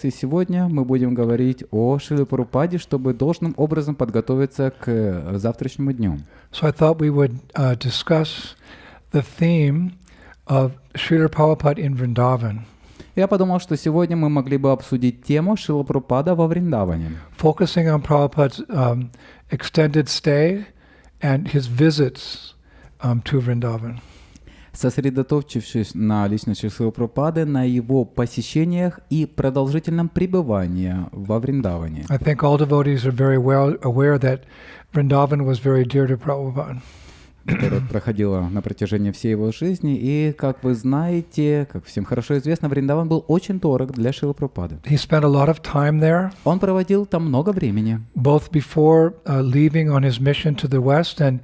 лекции сегодня мы будем говорить о Шриле Прабхупаде, чтобы должным образом подготовиться к завтрашнему дню. So I thought we would discuss the theme of Srila Prabhupada in Vrindavan, Я подумал, что сегодня мы могли бы обсудить тему Шрила Прабхупада во Вриндаване, focusing on Prabhupada's extended stay and his visits to Vrindavan. сосредоточившись на личности Шрилы Прабхупады, на его посещениях и продолжительном пребывании во Вриндаване. I think all devotees are very well aware that Vrindavan was very dear to Prabhupada. Которая проходила на протяжении всей его жизни. И, как вы знаете, как всем хорошо известно, Вриндаван был очень дорог для Шрилы Прабхупады. He spent a lot of time there, Он проводил там много времени. both before leaving on his mission to the west, and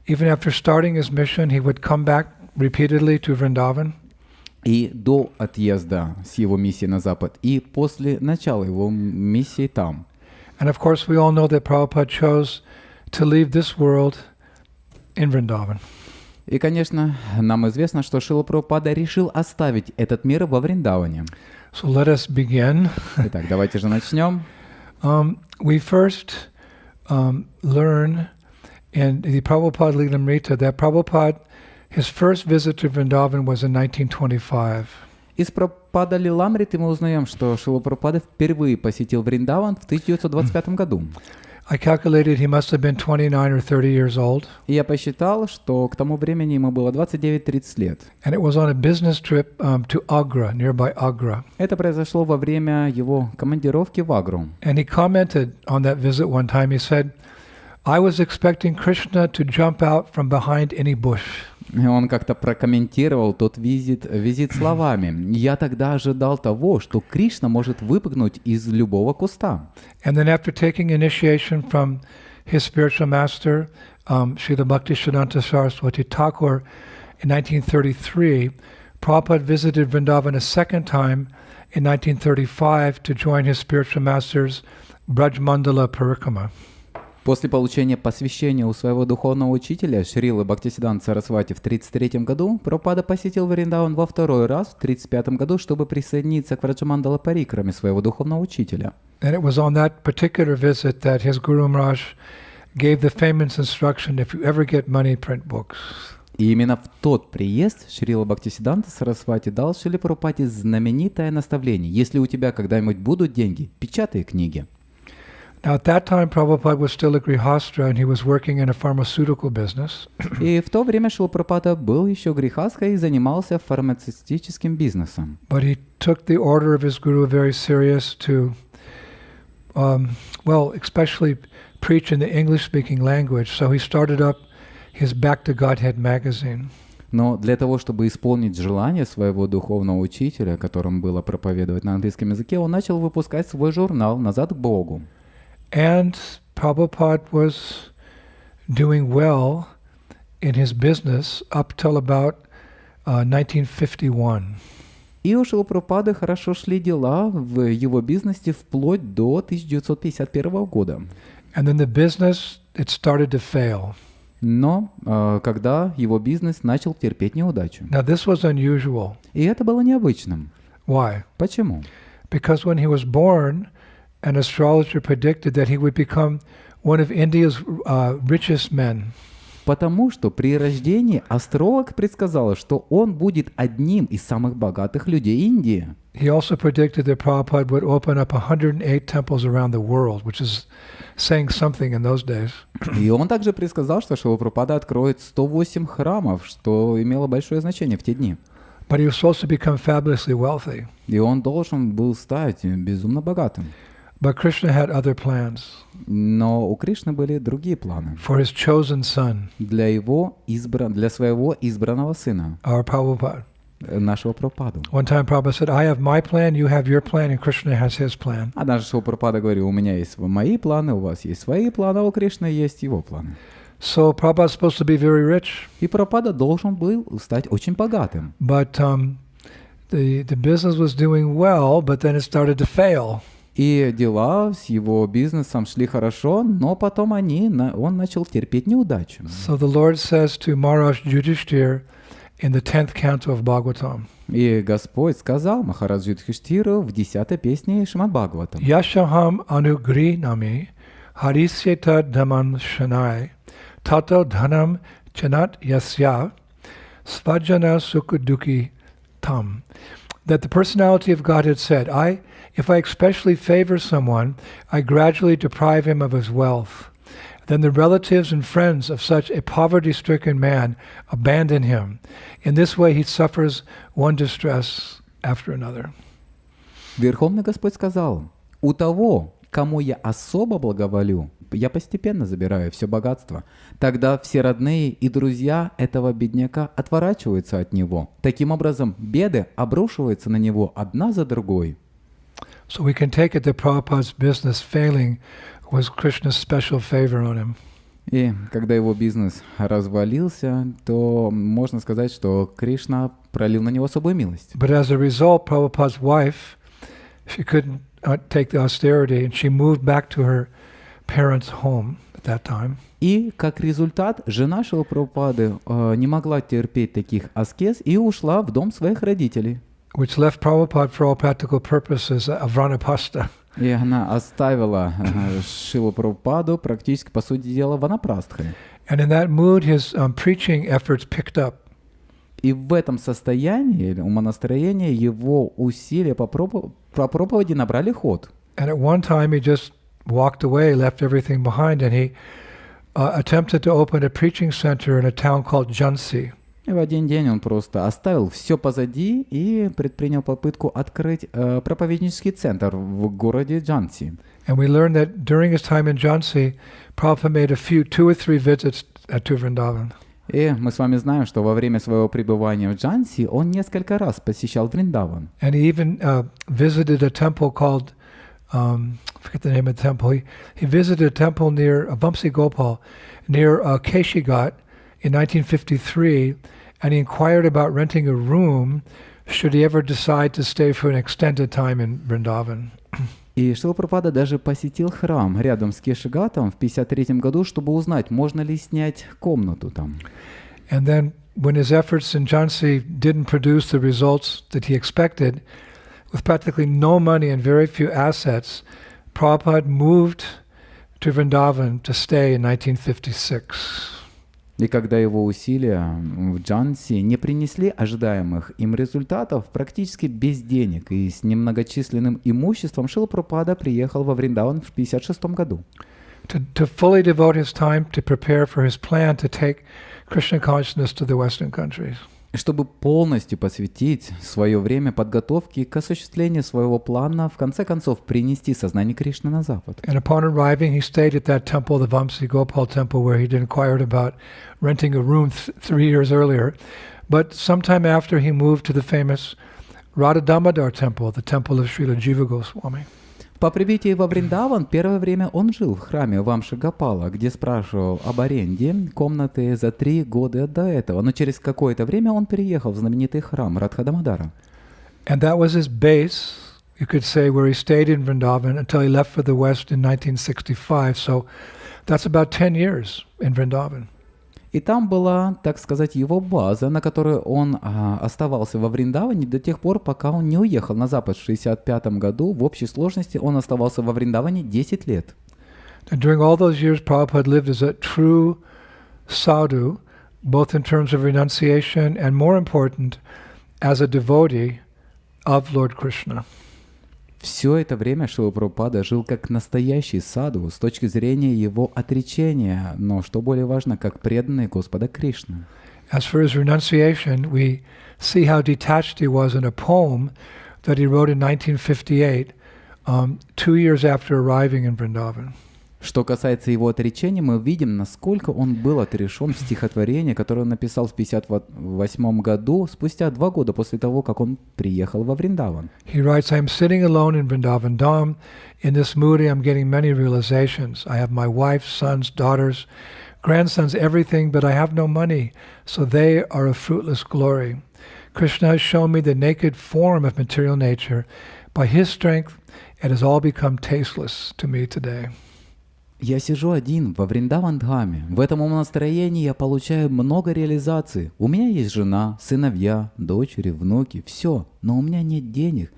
even after starting his mission, he would come back repeatedly to Vrindavan. И до отъезда с его миссии на запад, и после начала его миссии там. And of course, we all know that Prabhupada chose to leave this world in Vrindavan. И, конечно, нам известно, что Шрила Прабхупада решил оставить этот мир во Вриндаване. So let us begin. Итак, давайте же начнем. We first learn in the Prabhupada Lilamrita that Prabhupada, his first visit to Vrindavan was in 1925. Из Прабхупада Лиламриты мы узнаем, что Шрила Прабхупада впервые посетил Вриндаван в 1925 году. I calculated he must have been 29 or 30 years old. И я посчитал, что к тому времени ему было 29-30 лет. And it was on a business trip to Agra, nearby Agra. Это произошло во время его командировки в Агру. And he commented on that visit one time. He said, I was expecting Krishna to jump out from behind any bush. И он как-то прокомментировал тот визит словами. «Я тогда ожидал того, что Кришна может выпрыгнуть из любого куста». And then after taking initiation from his spiritual master, Srila Bhaktisiddhanta Saraswati Thakur, in 1933, Prabhupada visited Vrindavan a second time in 1935 to join his spiritual master's Braj Mandala Parikrama. После получения посвящения у своего духовного учителя Шрилы Бхактисиддханта Сарасвати в 1933 году, Прабхупада посетил Вриндаван во второй раз в 1935 году, чтобы присоединиться к Враджамандала Парикраме своего духовного учителя. And it was on that particular visit that his Guru Maharaj gave the famous instruction, if you ever get money, print books. И именно в тот приезд Шрила Бхактисиддханта Сарасвати дал Шриле Прабхупаде знаменитое наставление: если у тебя когда-нибудь будут деньги, печатай книги. Now, at that time, Prabhupada was still a grihastra, and he was working in a pharmaceutical business. И в то время Шрила Прабхупада был еще грехастхой и занимался фармацевтическим бизнесом. But he took the order of his guru very serious to, especially preach in the English-speaking language. So he started up his Back to Godhead magazine. Но для того, чтобы исполнить желание своего духовного учителя, которым было проповедовать на английском языке, он начал выпускать свой журнал «Назад к Богу». And Prabhupada was doing well in his business up till about 1951. И у Шрилы Прабхупады хорошо шли дела в его бизнесе вплоть до 1951 года. And then the business, it started to fail. Но когда его бизнес начал терпеть неудачу. Now this was unusual. И это было необычным. Why? Почему? Because when he was born, an astrologer predicted that he would become one of India's richest men. Потому что при рождении астролог предсказал, что он будет одним из самых богатых людей Индии. He also predicted that Prabhupada would open up 108 temples around the world, which is saying something in those days. И он также предсказал, что Шрила Прабхупада откроет 108 храмов, что имело большое значение в те дни. But he was supposed to become fabulously wealthy. И он должен был стать безумно богатым. But Krishna had other plans. Но у Кришны были другие планы. For his chosen son. Для своего избранного сына. Our Prabhupada. Нашего Прабхупаду. One time Prabhupada said, I have my plan, you have your plan, and Krishna has his plan. Однажды Шрила Прабхупада говорил: у меня есть мои планы, у вас есть свои планы, а у Кришны есть его планы. So Prabhupada is supposed to be very rich. И Прабхупада должен был стать очень богатым. But the business was doing well, but then it started to fail. И дела с его бизнесом шли хорошо, но потом он начал терпеть неудачу. So the Lord says to Maharaj Yudhishthir, in the 10th canto of Bhagavatam. И Господь сказал Махараджу Юдхиштхиру в 10-й песне Шримад Бхагаватам: Yashaham anugrinami harisyeta dhaman shanai tato dhanam chanat yasya svajana sukaduki tam. That the personality of God had said, if I especially favor someone, I gradually deprive him of his wealth. Then the relatives and friends of such a poverty-stricken man abandon him. In this way he suffers one distress after another. Верховный Господь сказал: у того, кому я особо благоволю, я постепенно забираю все богатство. Тогда все родные и друзья этого бедняка отворачиваются от него. Таким образом, беды обрушиваются на него одна за другой. So we can take it that Prabhupada's business failing was Krishna's special favor on him. И когда его бизнес развалился, то можно сказать, что Кришна пролил на него особую милость. But as a result, Prabhupada's wife, she couldn't take the austerity, and she moved back to her parents' home at that time. И как результат, жена Шрилы Прабхупады не могла терпеть таких аскез и ушла в дом своих родителей. Which left Prabhupada, for all practical purposes, a Vanapasta. И она оставила Шрилу Прабхупаду практически, по сути дела, ванапрастхой. And in that mood, his preaching efforts picked up. И в этом состоянии умонастроения его усилия по проповеди набрали ход. And at one time, he just walked away, left everything behind, and he attempted to open a preaching center in a town called Jhansi. И в один день он просто оставил все позади и предпринял попытку открыть проповеднический центр в городе Джанси. And we learned that during his time in Jhansi, Prabhupada made two or three visits to Vrindavan. И мы с вами знаем, что во время своего пребывания в Джанси он несколько раз посещал Вриндаван. And he even visited a temple called, I forget the name of the temple. He visited a temple near Vamsi Gopal, near Keshighat in 1953, and he inquired about renting a room should he ever decide to stay for an extended time in Vrindavan. И Шрила Прабхупада даже посетил храм рядом с Кешигатом в 1953 году, чтобы узнать, можно ли снять комнату там. And then when his efforts in Jhansi didn't produce the results that he expected, with practically no money and very few assets, Prabhupada moved to Vrindavan to stay in 1956. И когда его усилия в Джанси не принесли ожидаемых им результатов, практически без денег и с немногочисленным имуществом, Шрила Прабхупада приехал во Вриндаван в 1956 году. To fully devote his time to prepare for his plan to take Krishna consciousness to the Western countries. Чтобы полностью посвятить свое время подготовке к осуществлению своего плана, в конце концов принести сознание Кришны на Запад. And upon arriving, he stayed at that temple, the Vamsi Gopal temple, where he'd inquired about renting a room 3 years earlier. But sometime after, he moved to the famous Radha Damodar temple, the temple of Srila Jiva Goswami. По прибытии во Вриндаван первое время он жил в храме Вамши Гопала, где спрашивал об аренде комнаты за 3 года до этого, но через какое-то время он переехал в знаменитый храм Радха Дамодара. And that was his base, you could say, where he stayed in Vrindavan until he left for the West in 1965. So that's about 10 years in Vrindavan. И там была, так сказать, его база, на которой он оставался во Вриндаване до тех пор, пока он не уехал на Запад в 1965 году. В общей сложности он оставался во Вриндаване 10 лет. And during all those years, Prabhupada lived as a true sadhu, both in terms of renunciation and, more important, as a devotee of Lord Krishna. Все это время Шрила Прабхупада жил как настоящий саду с точки зрения его отречения, но, что более важно, как преданный Господа Кришны. As for his renunciation, we see how detached he was in a poem that he wrote in 1958, 2 years after arriving in Vrindavan. Что касается его отречения, мы видим, насколько он был отрешен в стихотворении, которое он написал в 1958 году, спустя 2 года после того, как он приехал во Вриндаван. He writes, I am sitting alone in Vrindavan Dham. In this mood I am getting many realizations. I have my wife, sons, daughters, grandsons, everything, but I have no money, so they are a fruitless glory. Krishna has shown me the naked form of material nature. By his strength, it has all become tasteless to me today. Я сижу один во Вриндаван-дхаме. В этом умонастроении я получаю много реализации. У меня есть жена, сыновья, дочери, внуки, все. Но у меня нет денег.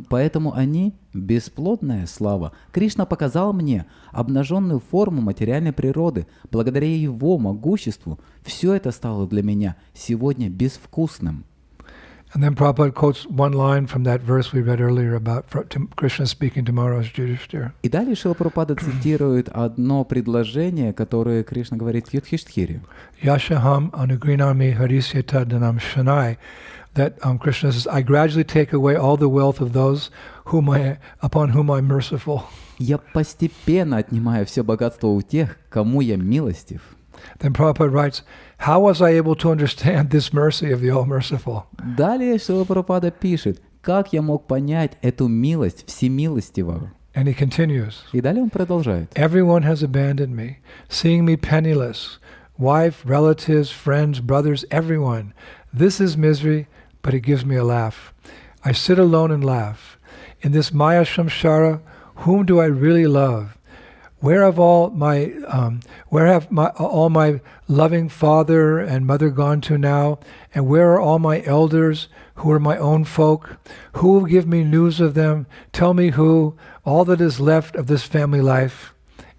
Поэтому они — бесплодная слава. Кришна показал мне обнаженную форму материальной природы. Благодаря его могуществу все это стало для меня сегодня безвкусным. And then Prabhupada quotes one line from that verse we read earlier about Krishna speaking to Maharaj Yudhishthira. И далее Шрила Прабхупада цитирует одно предложение, которое Кришна говорит Юдхиштхире. Yashaham anugrinami harisyata danam shanai. That Krishna says, I gradually take away all the wealth of those upon whom I'm merciful. Я постепенно отнимаю все богатство у тех, кому я милостив. Then Prabhupada writes, how was I able to understand this mercy of the All-Merciful? Далее Шрила Прабхупада пишет, как я мог понять эту милость Всемилостивого. And he continues, И далее он продолжает. Everyone has abandoned me, seeing me penniless, wife, relatives, friends, brothers, everyone. This is misery, but it gives me a laugh. I sit alone and laugh. In this Maya Shamshara, whom do I really love? Where have all my loving father and mother gone to now? And where are all my elders who are my own folk? Who will give me news of them? Tell me who. All that is left of this family life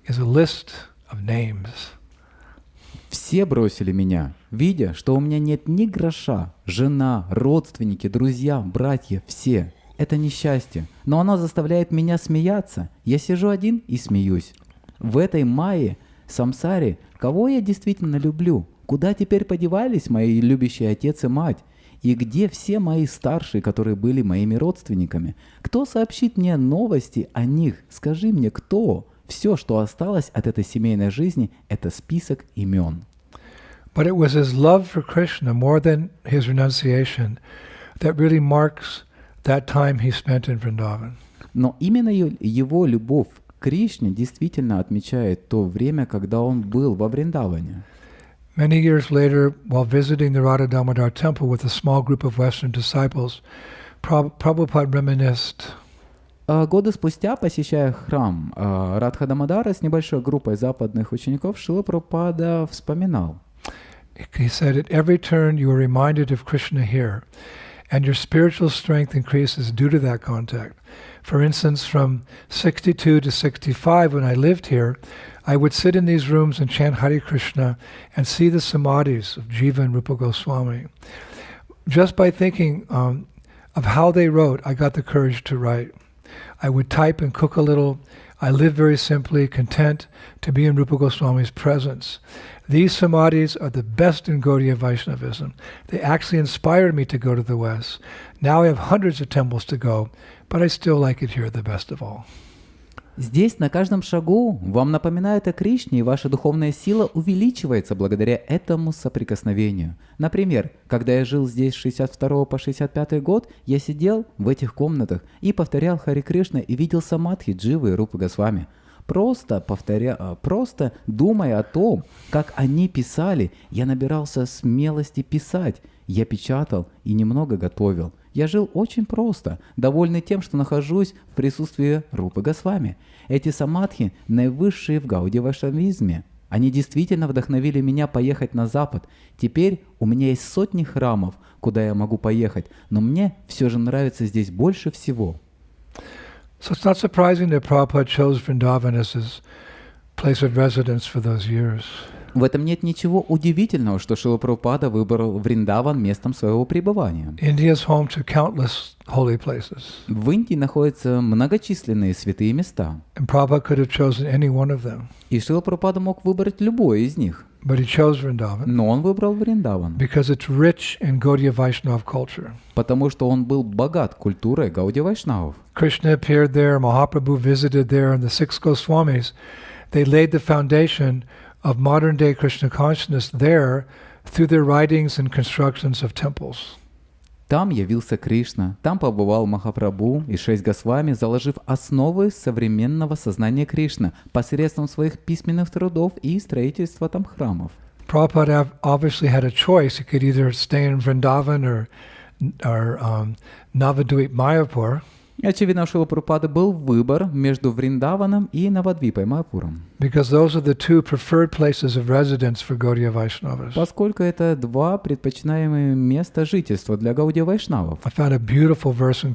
is a list of names. Все бросили меня, видя, что у меня нет ни гроша. Жена, родственники, друзья, братья, все. Это несчастье. Но оно заставляет меня смеяться. Я сижу один и смеюсь. В этой майе, самсаре, кого я действительно люблю? Куда теперь подевались мои любящие отец и мать? И где все мои старшие, которые были моими родственниками? Кто сообщит мне новости о них? Скажи мне, кто? Все, что осталось от этой семейной жизни, это список имен. But it was his love for Krishna more than his renunciation that really marks that time he spent in Vrindavan. Но именно его любовь к Кришне действительно отмечает то время, когда он был во Вриндаване. Many years later, while visiting the Radha Damodar temple with a small group of Western disciples, Prabhupada reminisced. Годы спустя, посещая храм Радха Дамодара с небольшой группой западных учеников, Шрила Прабхупада вспоминал. He said, at every turn you are reminded of Krishna here, and your spiritual strength increases due to that contact. For instance, from 62 to 65, when I lived here, I would sit in these rooms and chant Hare Krishna and see the samadhis of Jiva and Rupa Goswami. Just by thinking of how they wrote, I got the courage to write. I would type and cook a little. I lived very simply, content to be in Rupa Goswami's presence. These samadhis are the best in Gaudiya Vaishnavism. They actually inspired me to go to the West. Now I have hundreds of temples to go, but I still like it here the best of all. Здесь на каждом шагу вам напоминают о Кришне, и ваша духовная сила увеличивается благодаря этому соприкосновению. Например, когда я жил здесь с 62 по 65 год, я сидел в этих комнатах и повторял Харе Кришна и видел самадхи Дживы и Рупы Госвами. Просто думая о том, как они писали, я набирался смелости писать. Я печатал и немного готовил. Я жил очень просто, довольный тем, что нахожусь в присутствии Рупы Госвами. Эти самадхи наивысшие в Гаудия Вайшнавизме. Они действительно вдохновили меня поехать на Запад. Теперь у меня есть сотни храмов, куда я могу поехать, но мне все же нравится здесь больше всего. So it's not surprising that Prabhupada chose Vrindavan as his place of residence for those years. В этом нет ничего удивительного, что Шрила Прабхупада выбрал Вриндаван местом своего пребывания. India is home to countless holy places. В Индии находятся многочисленные святые места. And Prabhupada could have chosen any one of them. И Шрила Прабхупада мог выбрать любой из них. But he chose Vrindavan Но он выбрал Вриндаван, because it's rich in Gaudiya Vaishnava culture. потому что он был богат культурой Гаудия Вайшнавов. Krishna appeared there, Mahaprabhu visited there, and the six Goswamis, they laid the foundation of modern-day Krishna consciousness there through their writings and constructions of temples. Там явился Кришна, там побывал Махапрабху и 6 Госвами, заложив основы современного сознания Кришны посредством своих письменных трудов и строительства там храмов. Prabhupada obviously had a choice. He could either stay in Vrindavan or Navadvip Mayapur. Очевидно, у Шрилы Прабхупады был выбор между Вриндаваном и Навадвипой, Майяпуром, because those are the two preferred places of residence for Gaudiya Vaishnavas. поскольку это два предпочитаемые места жительства для Гаудия Вайшнавов. I found a beautiful verse in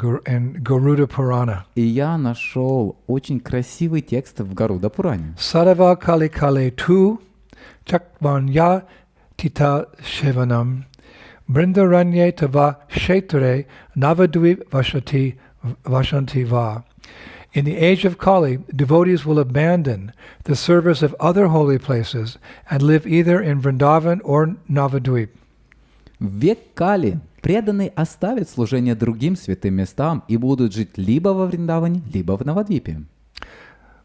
Garuda Purana. И я нашел очень красивый текст в Гаруда Пуране. Sarava kali kale tu chakvanya tita shevanam brindaranye tava shetre navadvip vashanti va. In the age of Kali, devotees will abandon the service of other holy places and live either in Vrindavan or Navadvip. В век Кали преданные оставят служение другим святым местам и будут жить либо во Вриндаване, либо в Навадвипе.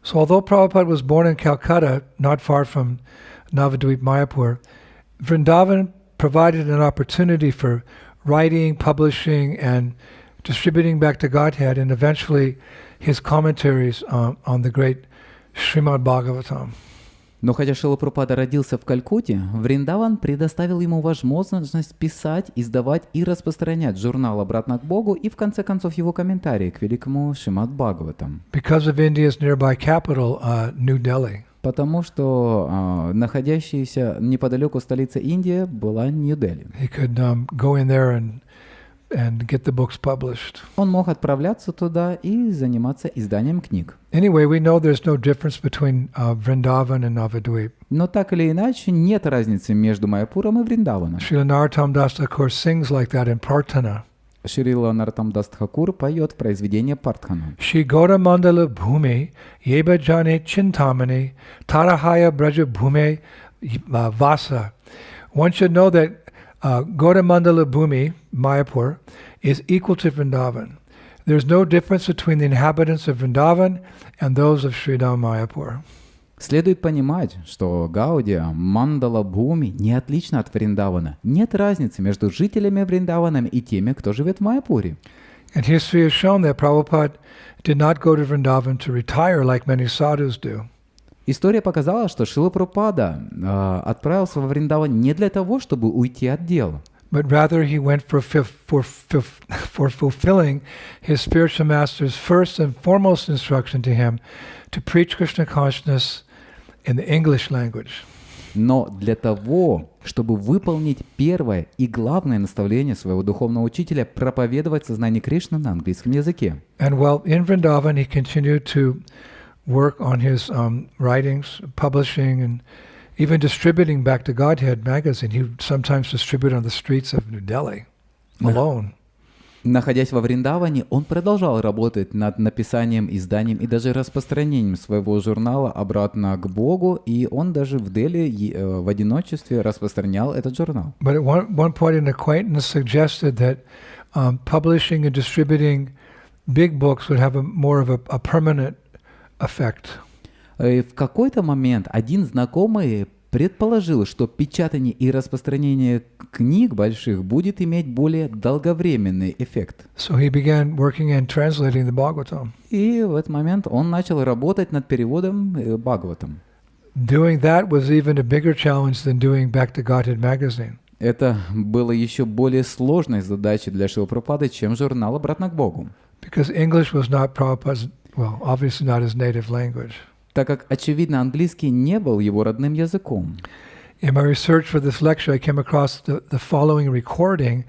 So although Prabhupada was born in Calcutta, not far from Navadvip Mayapur, Vrindavan provided an opportunity for writing, publishing, and distributing back to Godhead, and eventually his commentaries on the great Srimad Bhagavatam. Но хотя Шрила Прабхупада родился в Калькутте, Вриндаван предоставил ему возможность писать, издавать и распространять журнал «Обратно к Богу» и в конце концов его комментарии к великому Шримад Бхагаватам. Because of India's nearby capital, New Delhi. Потому что находящаяся неподалеку столица Индии была Нью-Дели. He could go in there and get the books published. Он мог отправляться туда и заниматься изданием книг. Anyway, we know there's no difference between Vrindavan and Navadvip. Но так или иначе, нет разницы между Майяпуром и Вриндаваном. Srila Narottam Das Thakur sings like that in Prarthana. Шрила Нароттам Дас Тхакур поет в произведении Партхана. Shri Gaura Mandala Bhumi Yeba Jane Chintamani Tarahaya Braja Bhume Vasa. One should know that Gaura Mandala Bhumi, Mayapur, is equal to Vrindavan. There's no difference between the inhabitants of Vrindavan and those of Sridham Mayapur. Следует понимать, что Гаудия Мандала Бхуми не отлична от Вриндавана. Нет разницы между жителями Вриндавана и теми, кто живет в Майяпуре. And history has shown that Prabhupada did not go to Vrindavan to retire like many sadhus do. История показала, что Шрила Прабхупада отправился во Вриндаван не для того, чтобы уйти от дела, but rather he went for fulfilling his spiritual master's first and foremost instruction to him to preach Krishna consciousness in the English language. но для того, чтобы выполнить первое и главное наставление своего духовного учителя проповедовать сознание Кришны на английском языке. And while in Vrindavan, he continued to work on his writings, publishing, and even distributing back to Godhead magazine. He would sometimes distribute on the streets of New Delhi alone. Находясь во Вриндаване, он продолжал работать над написанием, изданием и даже распространением своего журнала «Обратно к Богу», и он даже в Дели в одиночестве распространял этот журнал. But at one point, an acquaintance suggested that publishing and distributing big books would have more of a permanent effect. И в какой-то момент один знакомый предположил, что печатание и распространение книг больших будет иметь более долговременный эффект. So he began working and translating the Bhagavatam. И в этот момент он начал работать над переводом Бхагаватам. Doing that was even a bigger challenge than doing Back to Godhead magazine. Это было еще более сложной задачей для Шрилы Прабхупады, чем журнал «Обратно к Богу». Because English was not Prabhupada's, well, obviously not his native language. Так как, очевидно, английский не был его родным языком. In my research for this lecture, I came across the following recording,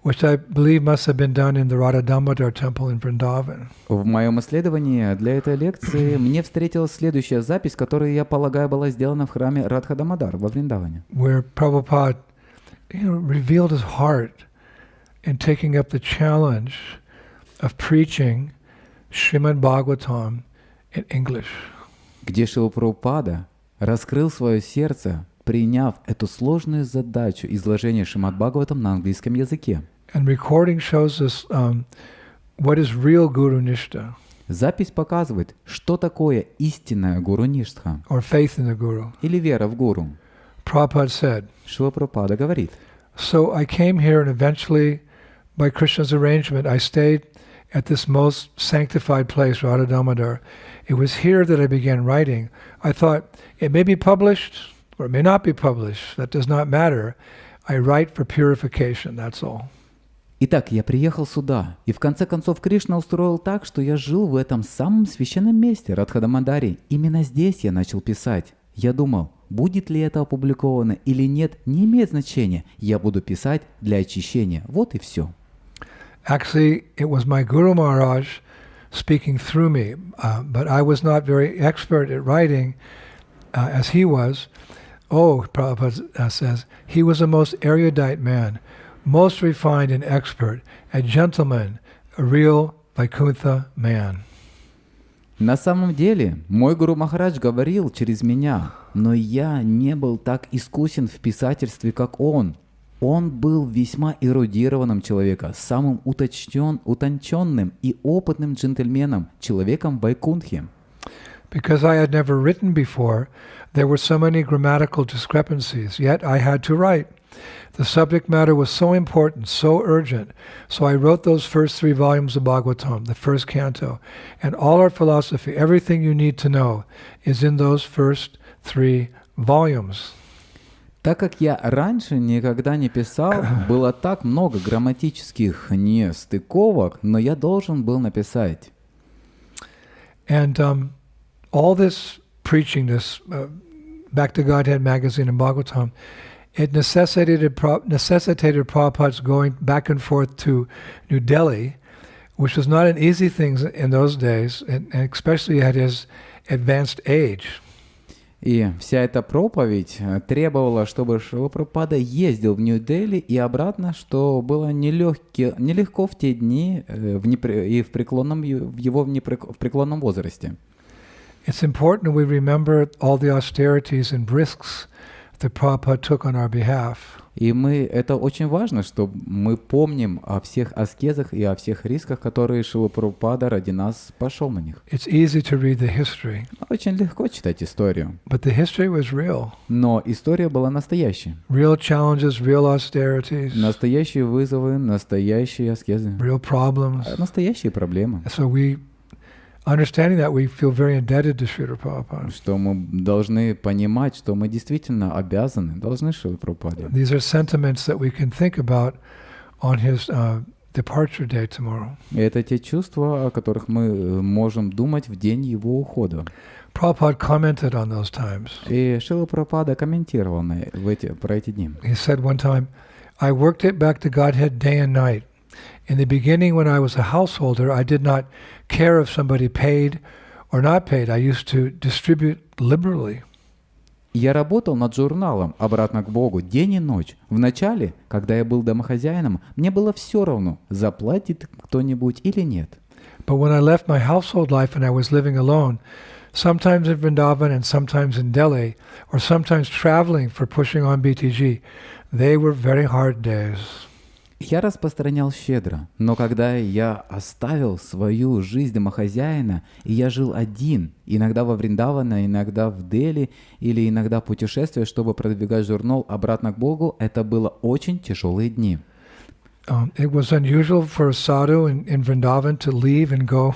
which I believe must have been done in the Radha Damodar temple in Vrindavan. В моем исследовании для этой лекции мне встретилась следующая запись, которая, я полагаю, была сделана в храме Радха Дамодар во Вриндаване. Where Prabhupada, revealed his heart in taking up the challenge of preaching Srimad Bhagavatam in English. Где Шрила Прабхупада раскрыл свое сердце, приняв эту сложную задачу изложения Шримад Бхагаватам на английском языке. And recording shows us what is real Guru Nishtha. Запись показывает, что такое истинная Гуру Ништха, Or faith in the Guru. или вера в Гуру. Prabhupada said, Шрила Прабхупада говорит: so I came here and eventually, by Krishna's arrangement, I stayed at this most sanctified place, Radha Damodar. It was here that I began writing. I thought, it may be published or it may not be published. That does not matter. I write for purification, that's all. Итак, я приехал сюда, и в конце концов Кришна устроил так, что я жил в этом самом священном месте, Радхадамадари. Именно здесь я начал писать. Я думал, будет ли это опубликовано или нет, не имеет значения. Я буду писать для очищения. Вот и все. Actually, it was my Guru Maharaj speaking through me, but I was not very expert at writing as he was. Oh, Prabhupada says, he was a most erudite man, most refined and expert, a gentleman, a real Vaikuntha man. На самом деле, мой Гуру Махарадж говорил через меня, но я не был так искусен в писательстве, как он. Он был весьма эрудированным человеком, самым утонченным и опытным джентльменом, человеком Вайкунтхи. Because I had never written before, there were so many grammatical discrepancies, yet I had to write. The subject matter was so important, so urgent, so I wrote those first 3 volumes of Bhagavatam, the first canto, and all our philosophy, everything you need to know, is in those first 3 volumes. Так как я раньше никогда не писал, было так много грамматических нестыковок, но я должен был написать. And all this preaching, this Back to Godhead magazine and Bhagavatam, it necessitated Prabhupada's going back and forth to New Delhi, which was not an easy thing in those days, and especially at his advanced age. И вся эта проповедь требовала, чтобы Шрила Прабхупада ездил в Нью-Дели и обратно, что было нелегко в те дни и в преклонном возрасте. It's important we remember all the austerities and risks that Prabhupada took on our behalf. И это очень важно, что мы помним о всех аскезах и о всех рисках, которые Шрила Прабхупада ради нас пошел на них. It's easy to read the history, Очень легко читать историю. but the history was real. Но история была настоящей. Real challenges, real austerities, Настоящие вызовы, настоящие аскезы, real problems. настоящие проблемы. So understanding that, we feel very indebted to Srila Prabhupada. Что мы должны понимать, что мы действительно должны Шриле Прабхупаде. These are sentiments that we can think about on his departure day tomorrow. И это те чувства, о которых мы можем думать в день его ухода. Prabhupada commented on those times. И Шрила Прабхупада комментировал про эти дни. He said one time, I worked it back to Godhead day and night. In the beginning, when I was a householder, I did not care if somebody paid or not paid. I used to distribute liberally. Я работал над журналом «Обратно к Богу» день и ночь. Вначале, когда я был домохозяином, мне было все равно, заплатит кто-нибудь или нет. But when I left my household life and I was living alone, sometimes in Vrindavan and sometimes in Delhi, or sometimes traveling for pushing on BTG, they were very hard days. Я распространял щедро, но когда я оставил свою жизнь домохозяина, и я жил один, иногда во Вриндаване, иногда в Дели, или иногда путешествуя, чтобы продвигать журнал «Обратно к Богу», это было очень тяжелые дни. It was unusual for a sadhu in Vrindavan to leave and go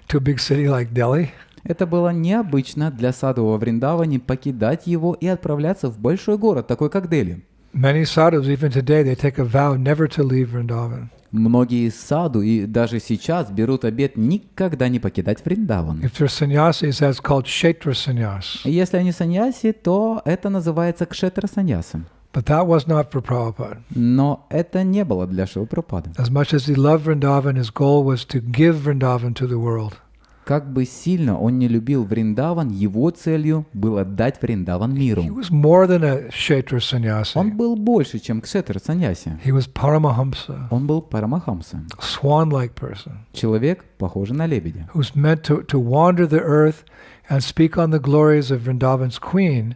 to a big city like Delhi. Это было необычно для саду во Вриндаване покидать его и отправляться в большой город, такой как Дели. Many sadhus, even today, they take a vow never to leave Vrindavan. Многие саду и даже сейчас берут обет никогда не покидать Вриндаван. If they're sannyasis, that's called kshetra sannyas. Если они саньяси, то это называется кшетра саньясом. But that was not for Prabhupada. Но это не было для Шрилы Прабхупады. As much as he loved Vrindavan, his goal was to give Vrindavan to the world. Как бы сильно он не любил Вриндаван, его целью было дать Вриндаван He миру. was more than a kshetra sannyasi. Он был больше, чем кшетра саньяси. He was Paramahamsa, Он был парамахамса. a swan-like person, Человек, похожий на лебедя, who's meant to wander the earth and speak on the glories of Vrindavan's queen,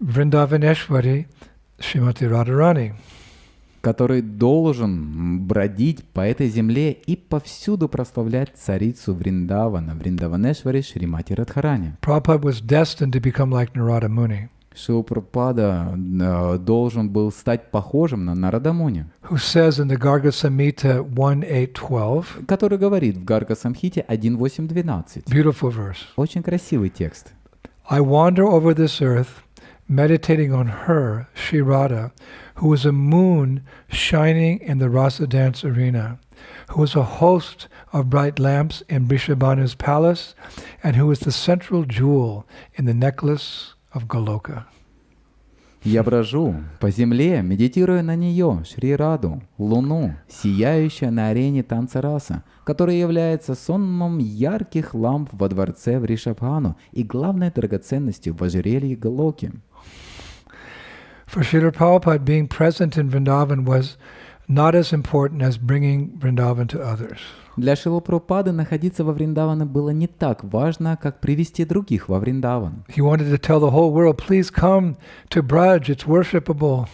Vrindavaneshwari, Srimati Radharani. который должен бродить по этой земле и повсюду прославлять царицу Вриндавана, Вриндаванешвари Шримати Радхарани. Prabhupada was destined to become like Narada Muni, Шрила Прабхупада должен был стать похожим на Нарада Муни, who says in the Garga Samhita 1.8.12, который говорит в Гарга Самхите 1.8.12. beautiful verse, Очень красивый текст. I wander over this earth, meditating on her, Sri Radha, who was a moon shining in the rasa dance arena, who was a host of bright lamps in Vrishabhanu's palace, and who was the central jewel in the necklace of Goloka. Я брожу по земле, медитируя на нее, Шри Раду, луну, сияющую на арене танца раса, которая является сонмом ярких ламп во дворце Вришабхану и главной драгоценностью в ожерелье Галоки. For Srila Prabhupada, being present in Vrindavan was not as important as bringing Vrindavan to others. Для Шрилы Прабхупады находиться во Вриндаване было не так важно, как привести других во Вриндаван. He wanted to tell the whole world, please come to Braj, it's worshipable.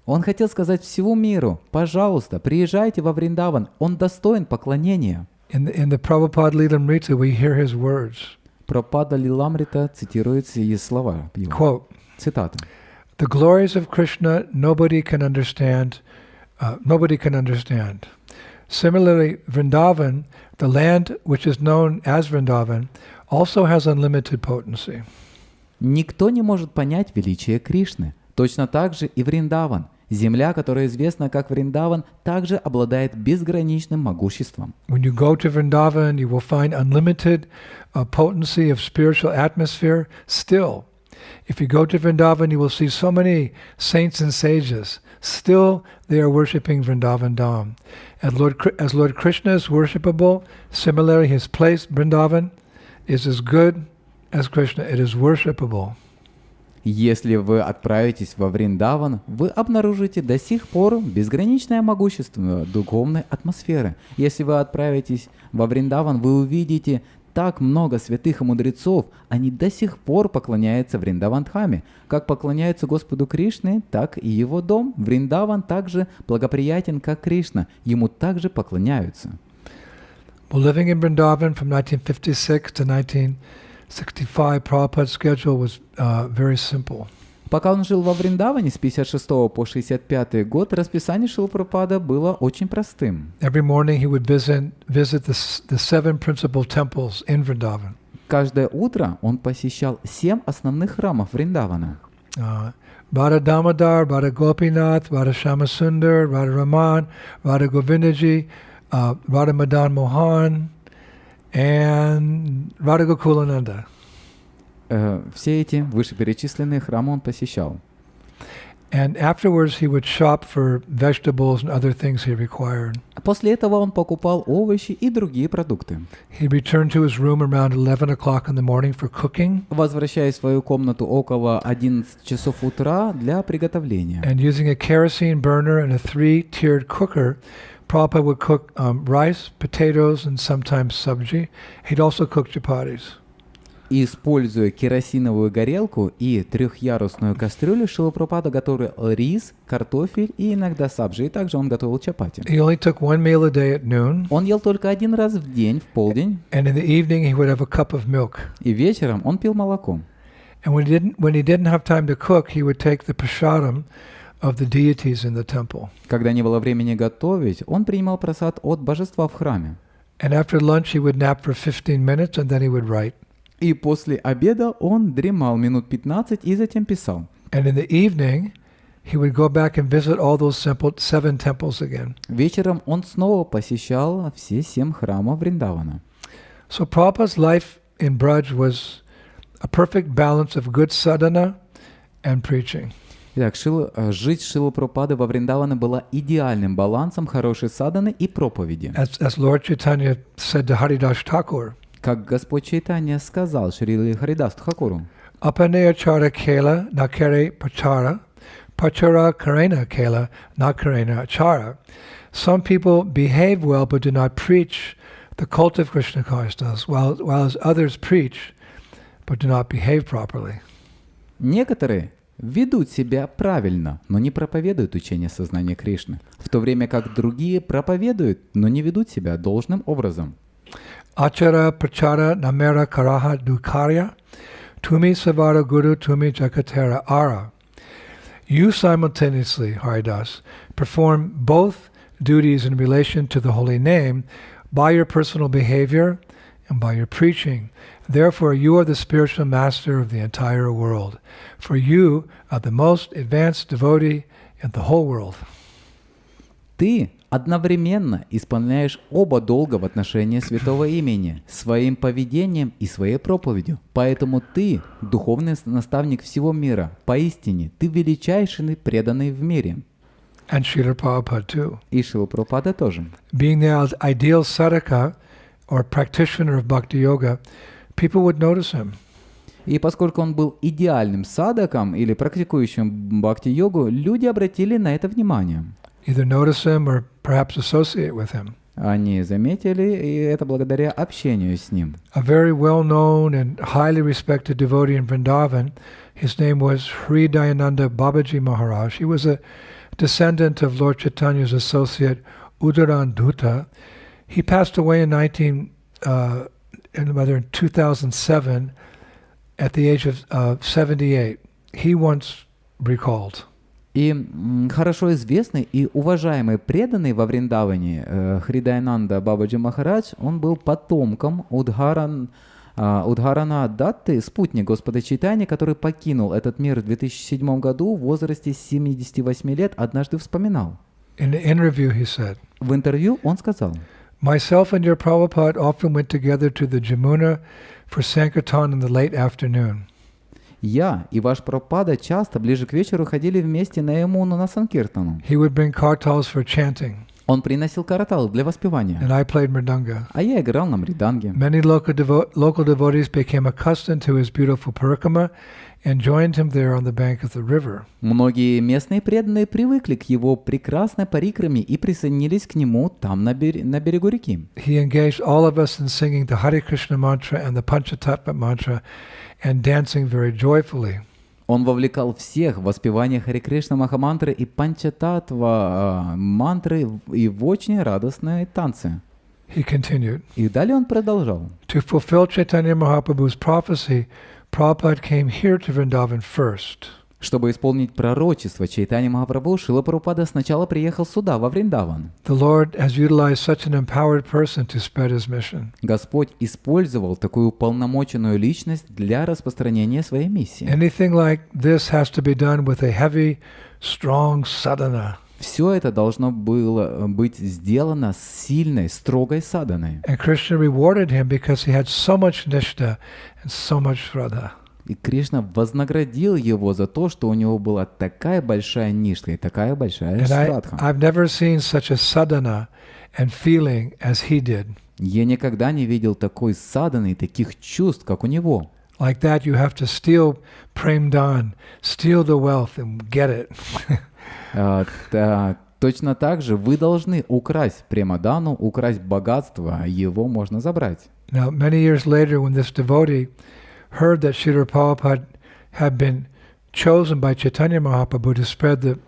Он хотел сказать всему миру, пожалуйста, приезжайте во Вриндаван, он достоин поклонения. In the Prabhupada Lilamrita, we hear his words. Прабхупада Лиламрита цитируются из слова его. Quote, Цитата. the glories of Krishna nobody can understand. Similarly, Vrindavan, the land which is known as Vrindavan, also has unlimited potency. Никто не может понять величие Кришны. Точно так же и Вриндаван. Земля, которая известна как Вриндаван, также обладает безграничным могуществом. When you go to Vrindavan, you will find unlimited potency of spiritual atmosphere still. If you go to Vrindavan, you will see so many saints and sages. Still, they are worshipping Vrindavan Dham. As Lord Krishna is worshipable, similarly his place, Vrindavan, is as good as Krishna. It is worshipable. Если вы отправитесь во Вриндаван, вы обнаружите до сих пор безграничное могущество духовной атмосферы. Если вы отправитесь во Вриндаван, вы увидите так много святых и мудрецов, они до сих пор поклоняются Вриндаван-дхаме. Как поклоняются Господу Кришне, так и его дом. Вриндаван также благоприятен, как Кришна. Ему также поклоняются. Well, living in Vrindavan from 1956 to 1965, Prabhupada's schedule was very simple. Пока он жил во Вриндаване с 56 по 65 год, расписание Шрилы Прабхупады было очень простым. Every morning he would visit the seven principal temples in Vrindavan. Каждое утро он посещал 7 основных храмов Вриндавана. Radha Damodar, Radha Gopinath, Radha Shamasundar, Radha Raman, Radha Govindaji, Radha Madan Mohan, and Radha Gokulananda. Все эти вышеперечисленные храмы он посещал. And afterwards he would shop for vegetables and other things he required. После этого он покупал овощи и другие продукты. He'd return to his room around 11 o'clock in the morning for cooking. Возвращаясь в свою комнату около 11 часов утра для приготовления. And using a kerosene burner and a 3-tiered cooker, Prabhupada would cook rice, potatoes, and sometimes sabji. He'd also cook chapatis. Используя керосиновую горелку и трехъярусную кастрюлю, Шрила Прабхупада готовил рис, картофель и иногда сабжи, и также он готовил чапати. He only took one meal a day at noon. Он ел только один раз в день, в полдень, And in the evening he would have a cup of milk. и вечером он пил молоко. And when he didn't have time to cook, he would take the prasadam of the deities in the temple. Когда не было времени готовить, он принимал просад от божества в храме. And after lunch he would nap for 15 minutes and then he would write. И после обеда он дремал минут 15 и затем писал. And in the evening he would go back and visit all those 7 temples again. Вечером он снова посещал все 7 храмов Вриндавана. So Prabhupada's life in Braj was a perfect balance of good sadhana and preaching. Итак, жить Шрилы Прабхупады во Вриндаване была идеальным балансом хорошей садханы и проповеди. As Lord Chaitanya said to Haridas Thakur, Как Господь Чайтанья сказал Шриле Харидасу Тхакуру, Apanaya chara kela nakare pachara, pachara karena kela nakarena chara. Some people behave well but do not preach the cult of Krishna consciousness, while others preach but do not behave properly. некоторые ведут себя правильно, но не проповедуют учение сознания Кришны, в то время как другие проповедуют, но не ведут себя должным образом. Achara prachara namera karaha dukarya, tumi savara guru tumi jakatera ara. You simultaneously, Haridas, perform both duties in relation to the holy name by your personal behavior and by your preaching. Therefore, you are the spiritual master of the entire world. For you are the most advanced devotee in the whole world. Ты одновременно исполняешь оба долга в отношении святого имени, своим поведением и своей проповедью. Поэтому ты духовный наставник всего мира. Поистине, ты величайший преданный в мире. And Srila Prabhupada too. И Шрила Прабхупада тоже. Being the ideal sadhaka or practitioner of bhakti yoga, people would notice him. И поскольку он был идеальным садаком или практикующим бхакти-йогу, люди обратили на это внимание. Either notice him or perhaps associate with him. Они заметили, и это благодаря общению с ним. A very well-known and highly respected devotee in Vrindavan, his name was Sri Dayananda Babaji Maharaj. He was a descendant of Lord Chaitanya's associate Udaran-Dutta. He passed away in 2007 at the age of 78. He once recalled. И хорошо известный и уважаемый преданный во Вриндаване Хридайананда Бабаджи Махарадж, он был потомком Удхарана Датты, спутник Господа Чайтаньи, который покинул этот мир в 2007 году в возрасте 78 лет, однажды вспоминал. In an interview, he said, В интервью он сказал: "Myself and your Prabhupada often went together to the Jamuna for Sankirtan in the late afternoon. Я и ваш Прабхупада часто ближе к вечеру ходили вместе на Ямуну на Санкиртану. He would bring kartals for chanting, Он приносил каратал для воспевания, and I played mridanga. а я играл на мриданге. Many local devotees became accustomed to his beautiful parikama and joined him there on the bank of the river. Многие местные преданные привыкли к его прекрасной парикраме и присоединились к нему там на берегу реки. He engaged all of us in singing the Hare Krishna mantra and the Panchatattva mantra and dancing very joyfully. Он вовлекал всех в воспевание Харе Кришна Махамантры и Панчататва мантры и в очень радостные танцы. He continued, И далее он продолжал. to fulfill Chaitanya Mahaprabhu's prophecy, Prabhupada came here to Vrindavan first. Чтобы исполнить пророчество Чайтаньи Махапрабху, Шрила Прабхупада сначала приехал сюда, во Вриндаван. The Lord has utilized such an empowered person to spread his mission. Господь использовал такую уполномоченную личность для распространения своей миссии. Anything like this has to be done with a heavy, strong sadhana. Все это должно было быть сделано с сильной, строгой саданой. And Krishna rewarded him because he had so much nishta and so much shraddha. И Кришна вознаградил его за то, что у него была такая большая нишка и такая большая And шрадха. I've never seen such a sadhana and feeling as he did. Я никогда не видел такой саданы, таких чувств, как у него. Like that, you have to steal prem dan, steal the wealth and get it. Точно так же вы должны украсть премадану, украсть богатство, а его можно забрать. Now, many years later, when this devotee heard that Srila Prabhupada had been chosen by Chaitanya Mahaprabhu to spread the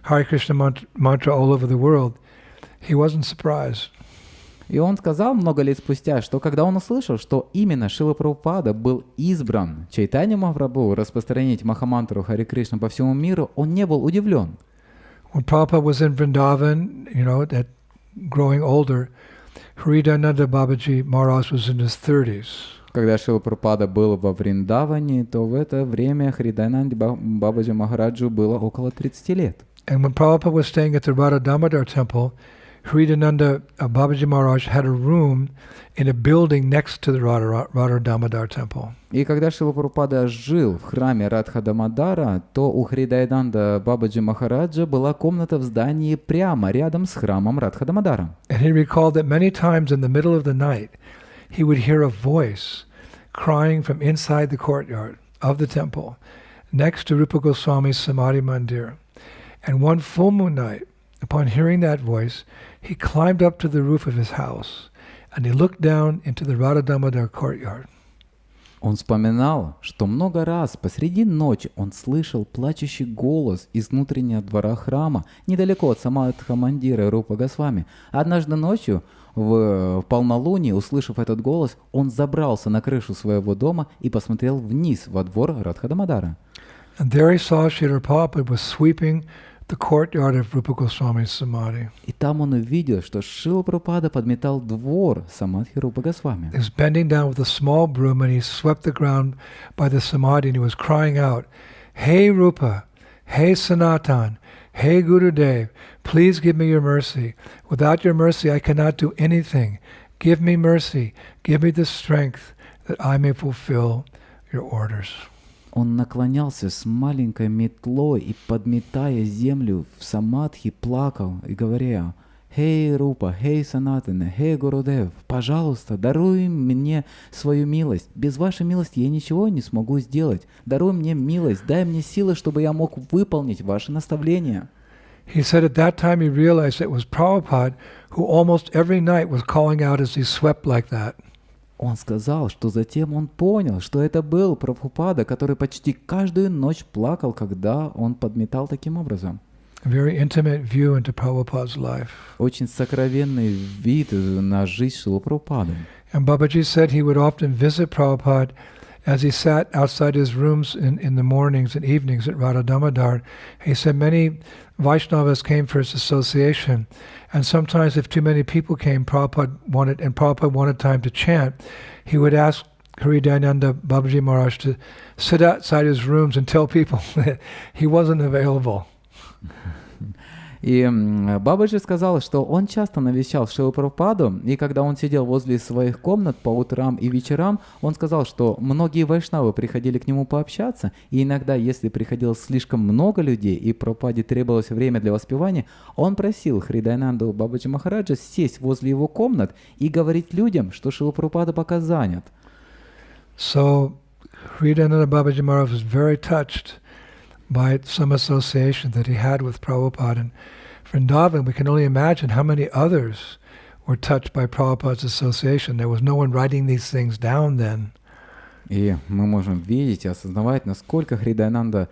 Hare Krishna mantra all over the world, he wasn't surprised. И он сказал много лет спустя, что когда он услышал, что именно Шрила Прабхупада был избран Чайтанья Махапрабху распространить Махамантру Харе Кришна по всему миру, он не был удивлен. When Prabhupada was in Vrindavan, that growing older, Hridayananda Babaji Maharaj was in his 30s. Когда Шрила Прабхупада был во Вриндаване, то в это время Хридаянанде Бабаджи Махараджу было около 30 лет. And when Prabhupada was staying at the Radha Damodar temple, Hridayananda Babaji Maharaj had a room in a building next to the Radha Damodar temple. И когда Шрила Прабхупада жил в храме Радха Дамодара, то у Хридаянанда Бабаджи Махараджа была комната в здании прямо рядом с храмом Радха Дамодара. And he recalled that many times in the middle of the night, he would hear a voice crying from inside the courtyard of the temple next to Rupa Goswami's Samadhi Mandir. And one full moon night, upon hearing that voice, he climbed up to the roof of his house and he looked down into the Radha Damodar courtyard. Он вспоминал, что много раз посреди ночи он слышал плачущий голос из внутреннего двора храма, недалеко от Самадха Мандира Рупа Госвами. Однажды ночью, в полнолуние, услышав этот голос, он забрался на крышу своего дома и посмотрел вниз во двор Радха Дамодара. And there he saw Srila Prabhupada was sweeping the courtyard of Rupa Goswami's Samadhi. И там он увидел, что Шрила Прабхупада подметал двор самадхи Рупы Госвами. He was bending down with a small broom and he swept the ground by the Samadhi and he was crying out, "Hey Rupa, hey Sanatan, hey Gurudev, please give me your mercy. Without your mercy I cannot do anything. Give me mercy, give me the strength that I may fulfill your orders." Он наклонялся с маленькой метлой и, подметая землю в самадхи, плакал и говоря: «Хей Рупа, хей Санатана, хей Гурудев, пожалуйста, даруй мне свою милость. Без вашей милости я ничего не смогу сделать. Даруй мне милость, дай мне силы, чтобы я мог выполнить ваши наставления». He said at that time he realized it was Prabhupada who almost every night was calling out as he swept like that. Он сказал, что затем он понял, что это был Прабхупада, который почти каждую ночь плакал, когда он подметал таким образом. A very intimate view into Prabhupada's life. Очень сокровенный вид на жизнь Шрилы Прабхупады. And Babaji said he would often visit Prabhupada as he sat outside his rooms in the mornings and evenings at Radha Damodar. He said many Vaishnavas came for his association, and sometimes if too many people came, Prabhupada wanted time to chant, he would ask Hridayananda Babaji Maharaj to sit outside his rooms and tell people that he wasn't available. И Бабаджи сказал, что он часто навещал Шрилу Прабхупаду, и когда он сидел возле своих комнат по утрам и вечерам, он сказал, что многие вайшнавы приходили к нему пообщаться, и иногда, если приходилось слишком много людей, и Прабхупаде требовалось время для воспевания, он просил Хридаянанду Бабаджи Махараджа сесть возле его комнат и говорить людям, что Шрила Прабхупада пока занят. So Hridayananda Babaji Maharaj was very touched by some association that he had with Prabhupada. And Vrindavan, we can only imagine how many others were touched by Prabhupada's association. There was no one writing these things down then. И мы можем видеть и осознавать, насколько Хридаянанда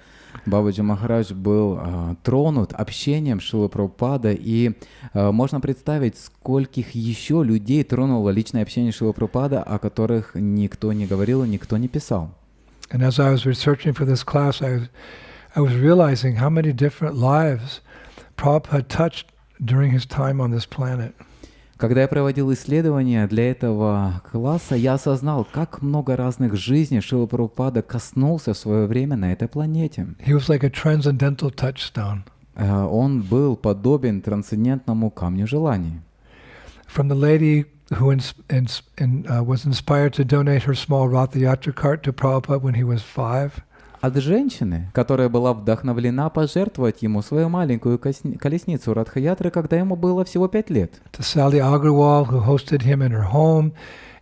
Бабаджи Махарадж был тронут общением Шрилы Прабхупады, и можно представить, скольких еще людей тронуло личное общение Шрилы Прабхупады, о которых никто не говорил и никто не писал. And as I was researching for this class, I was realizing how many different lives Prabhupada touched during his time on this planet. Когда я проводил исследования для этого класса, я осознал, как много разных жизней Шрила Прабхупада коснулся в свое время на этой планете. He was like a transcendental touchstone. Он был подобен трансцендентному камню желаний. From the lady who was inspired to donate her small Ratha Yatra cart to Prabhupada when he was 5. От женщины, которая была вдохновлена пожертвовать ему свою маленькую колесницу Радха-ятры, когда ему было всего 5 лет. To Sally Agarwal, who hosted him in her home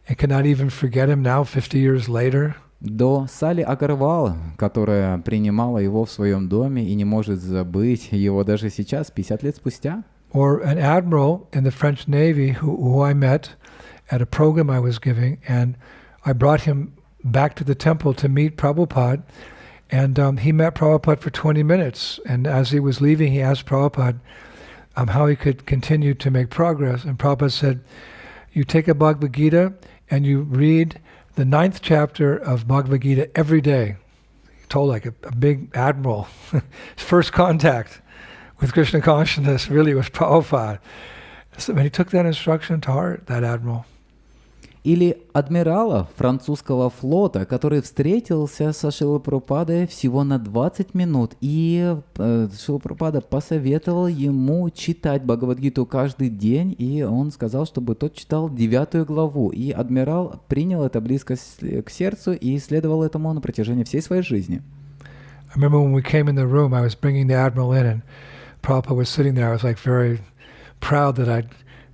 and cannot even forget him now 50 years later. До Салли Агарвал, которая принимала его в своем доме и не может забыть его даже сейчас, 50 лет спустя. Or an admiral in the French Navy who I met at a program I was giving, and I brought him back to the temple to meet Prabhupada. And he met Prabhupada for 20 minutes. And as he was leaving, he asked Prabhupada how he could continue to make progress. And Prabhupada said, you take a Bhagavad Gita and you read the 9th chapter of Bhagavad Gita every day. He told like a big admiral. His first contact with Krishna consciousness really was Prabhupada. So he took that instruction to heart, that admiral. Или адмирала французского флота, который встретился со Шрилой Прабхупадой всего на 20 минут, и Шрила Прабхупада посоветовал ему читать Бхагавад-гиту каждый день, и он сказал, чтобы тот читал 9 главу, и адмирал принял это близко к сердцу и следовал этому на протяжении всей своей жизни. I remember when we came in the room, I was bringing the admiral in, and Prabhupada was sitting there. I was like very proud that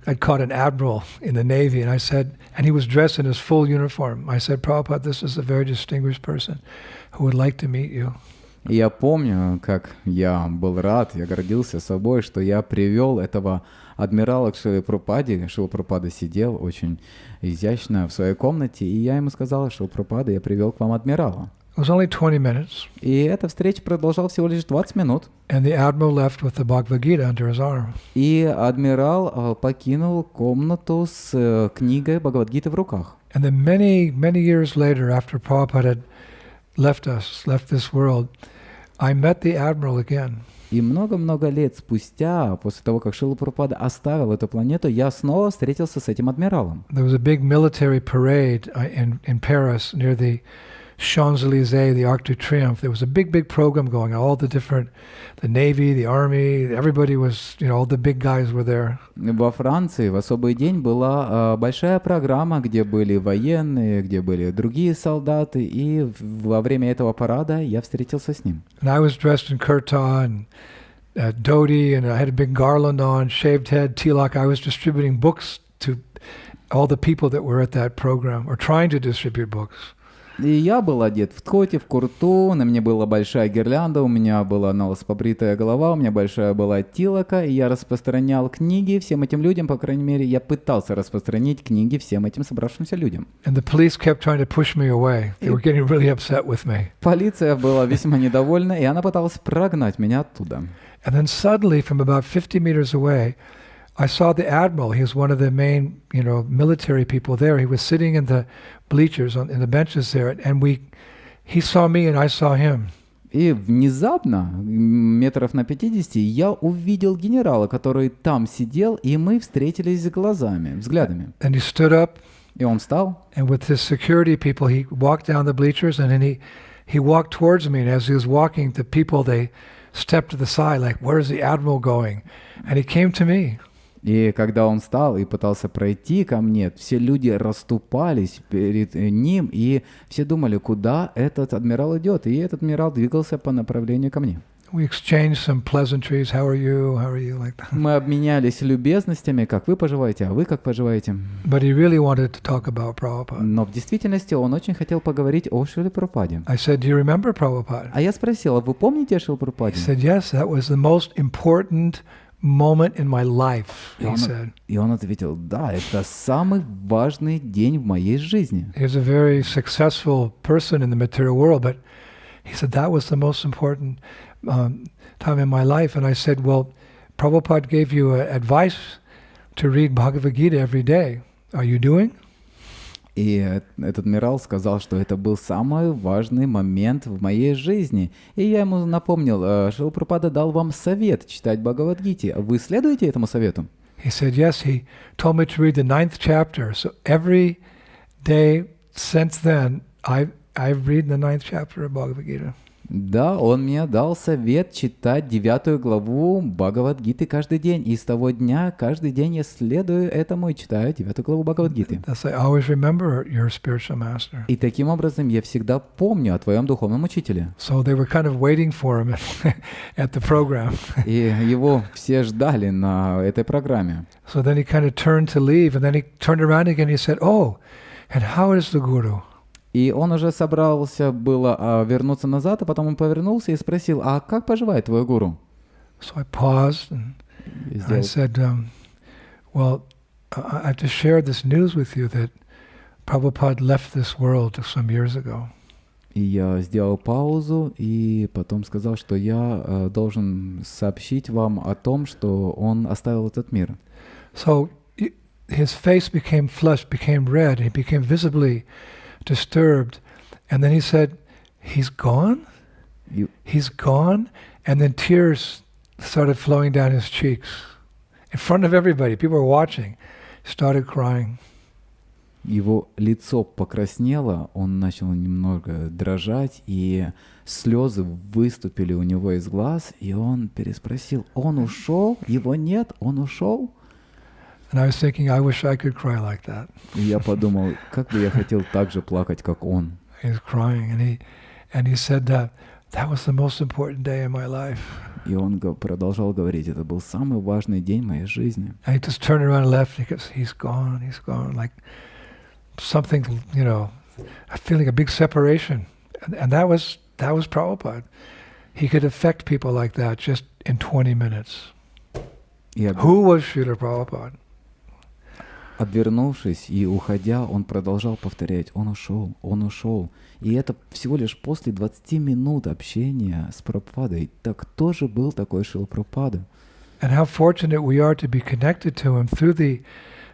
I'd caught an admiral in the Navy, and I said, and he was dressed in his full uniform. I said, Prabhupada, this is a very distinguished person who would like to meet you. И я помню, как я был рад, я гордился собой, что я привел этого адмирала к Шриле Прабхупаде. Шрила Прабхупада сидел очень изящно в своей комнате, и я ему сказал, Шрила Прабхупада, я привел к вам адмирала. It was only 20 minutes. И эта встреча продолжалась всего лишь 20 минут. And the admiral left with the Bhagavad Gita under his arm. И адмирал покинул комнату с книгой Бхагавад-гиты в руках. And then many years later, after Prabhupada had left this world, I met the admiral again. И много-много лет спустя, после того, как Шрила Прабхупада оставил эту планету, я снова встретился с этим адмиралом. There was a big military parade in Paris near the Champs-Élysées, the Arc de Triomphe. There was a big program going on. All the different, the Navy, the Army, everybody was, all the big guys were there. Во Франции в особый день была большая программа, где были военные, где были другие солдаты, и во время этого парада я встретился с ним. And I was dressed in kurta and dhoti, and I had a big garland on, shaved head, tilak. I was distributing books to all the people that were at that program, or trying to distribute books. И я был одет в тхоти, в курту, на мне была большая гирлянда, у меня была налысо побритая голова, у меня большая была тилака, и я распространял книги всем этим людям, по крайней мере, я пытался распространить книги всем этим собравшимся людям. And the police kept trying to push me away. They were getting really upset with me. Полиция была весьма недовольна, и она пыталась прогнать меня оттуда. And then suddenly, from about 50 meters away, I saw the admiral. He was one of the main, military people there. He was sitting in the bleachers, in the benches there, and he saw me and I saw him. И внезапно, метров на 50, я увидел генерала, который там сидел, и мы встретились взглядами. And he stood up. И он встал. And with his security people, he walked down the bleachers, and then he walked towards me. And as he was walking, the people, they stepped to the side, like, "Where's the admiral going?" And he came to me. И когда он встал и пытался пройти ко мне, все люди расступались перед ним, и все думали, куда этот адмирал идет. И этот адмирал двигался по направлению ко мне. We exchanged some pleasantries. How are you? How are you? Like that. Мы обменялись любезностями, как вы поживаете, а вы как поживаете. But he really wanted to talk about Prabhupada. Но в действительности он очень хотел поговорить о Шриле Прабхупаде. I said, "Do you remember Prabhupada?" А я спросил, а вы помните о Шриле He Прабхупаде? said, "Yes, that was the most important moment in my life," he said. И он ответил, да, это самый важный день в моей жизни. He was a very successful person in the material world, but he said that was the most important time in my life. And I said, "Well, Prabhupada gave you advice to read Bhagavad Gita every day. Are you doing?" И этот адмирал сказал, что это был самый важный момент в моей жизни. И я ему напомнил, Шрила Прабхупада дал вам совет читать Бхагавад-гите. Вы следуете этому совету? He said, "Yes." He told me to read the 9th chapter. So every day since then, I read the 9th chapter of Bhagavad Gita. Да, он мне дал совет читать 9 главу Бхагавад-гиты каждый день. И с того дня, каждый день я следую этому и читаю 9 главу Бхагавад-гиты. Thus, I always remember your spiritual master. И таким образом я всегда помню о твоем духовном учителе. So they were kind of waiting for him at the program. И его все ждали на этой программе. So then he kind of turned to leave, and then he turned around again. He said, "Oh, and how is the guru?" И он уже собрался было вернуться назад, а потом он повернулся и спросил, а как поживает твой гуру? So I paused and I said, "Well, I have to share this news with you that Prabhupada left this world some years ago." И я сделал паузу и потом сказал, что я должен сообщить вам о том, что он оставил этот мир. So his face became flushed, became red, and he became visibly disturbed. And then he said, "He's gone? He's gone?" And then tears started flowing down his cheeks. In front of everybody, people were watching. He started crying. Его лицо покраснело, он начал немного дрожать, и слезы выступили у него из глаз, и он переспросил, он ушел? Его нет? Он ушел? And I was thinking, I wish I could cry like that. И я подумал, как бы я хотел так же плакать, как он. He was crying, and he said that was the most important day in my life. И он продолжал говорить, это был самый важный день моей жизни. And he just turned around and left. And he goes, he's gone, like something, feeling a big separation. And that was Prabhupada. He could affect people like that just in 20 minutes. Who was Srila Prabhupada? Обвернувшись и уходя, он продолжал повторять, он ушел, он ушел. И это всего лишь после 20 минут общения с Прабхупадой. Так кто же был такой Шрила Прабхупада? And how fortunate we are to be connected to him through the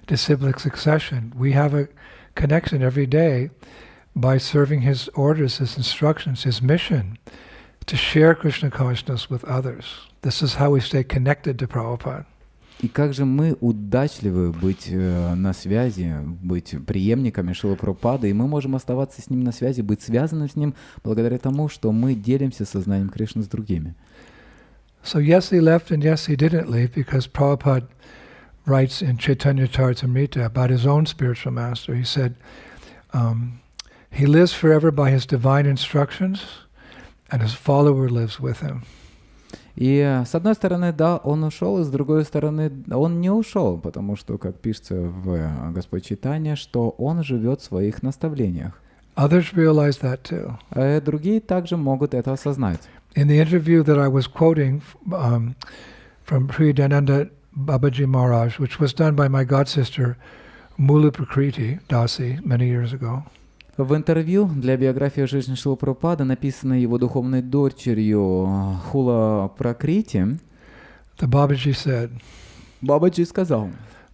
disciplic succession. We have a connection every day by serving his orders, his instructions, his mission to share Krishna consciousness with others. This is how we stay connected to Prabhupada. И как же мы удачливы быть на связи, быть преемниками Шрилы Прабхупады, и мы можем оставаться с ним на связи, быть связаны с ним благодаря тому, что мы делимся сознанием Кришны с другими. So yes, he left and yes, he didn't leave, because Prabhupada writes in Chaitanya Charitamrita about his own spiritual master. He said, he lives forever by his divine instructions, and his follower lives with him. И с одной стороны, да, он ушел, и с другой стороны, он не ушел, потому что, как пишется в Господь Чайтанья, что он живет в своих наставлениях. Others realize that too. А другие также могут это осознать. In the interview that I was quoting from Priyadananda Babaji Maharaj, which was done by my god sister Mula Prakriti Dasi many years ago, В интервью для биографии жизни Шрилы Прабхупады, написанной его духовной дочерью Хула Пракрити, the Babaji said, Бабаджи сказал,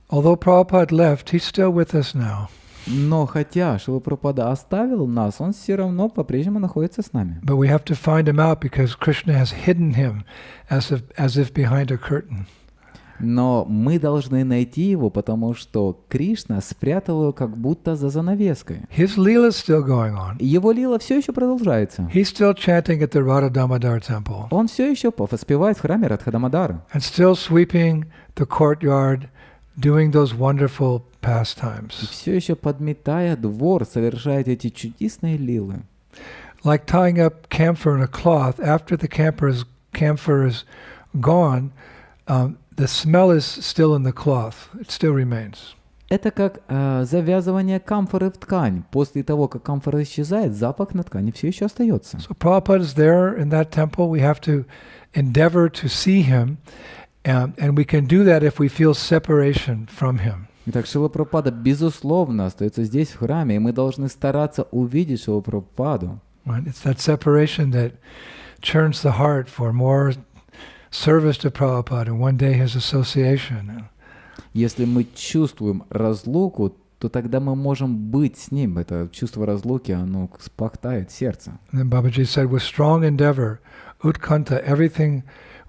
although Prabhupada left, he's still with us now. но хотя Шрила Прабхупада оставил нас, он все равно по-прежнему находится с нами. But we have to find him out because Krishna has hidden him as if behind a curtain. Но мы должны найти его, потому что Кришна спрятал его как будто за занавеской. His lila is still going on. Его лила все еще продолжается. He's still chanting at the Radha Damodar temple Он все еще воспевает в храме Радхадамодары. and still sweeping the courtyard, doing those wonderful И pastimes. все еще подметая двор, совершает эти чудесные лилы. Like tying up camphor in a cloth, after the camphor is gone, the smell is still in the cloth. It still remains. Это как завязывание камфоры в ткань. После того, как камфора исчезает, запах на ткани все еще остается. So Prabhupada is there in that temple. We have to endeavor to see him, and we can do that if we feel separation from him. Итак, Шрила Прабхупада, безусловно, остается здесь, в храме, и мы должны стараться увидеть Шрилу Прабхупаду. Right? It's that separation that churns the heart for more service to Prabhupada and one day his association. Если мы чувствуем разлуку, то тогда мы можем быть с ним. Это чувство разлуки, оно спахтает сердце. And then Babaji said, with strong endeavor, utkanta, everything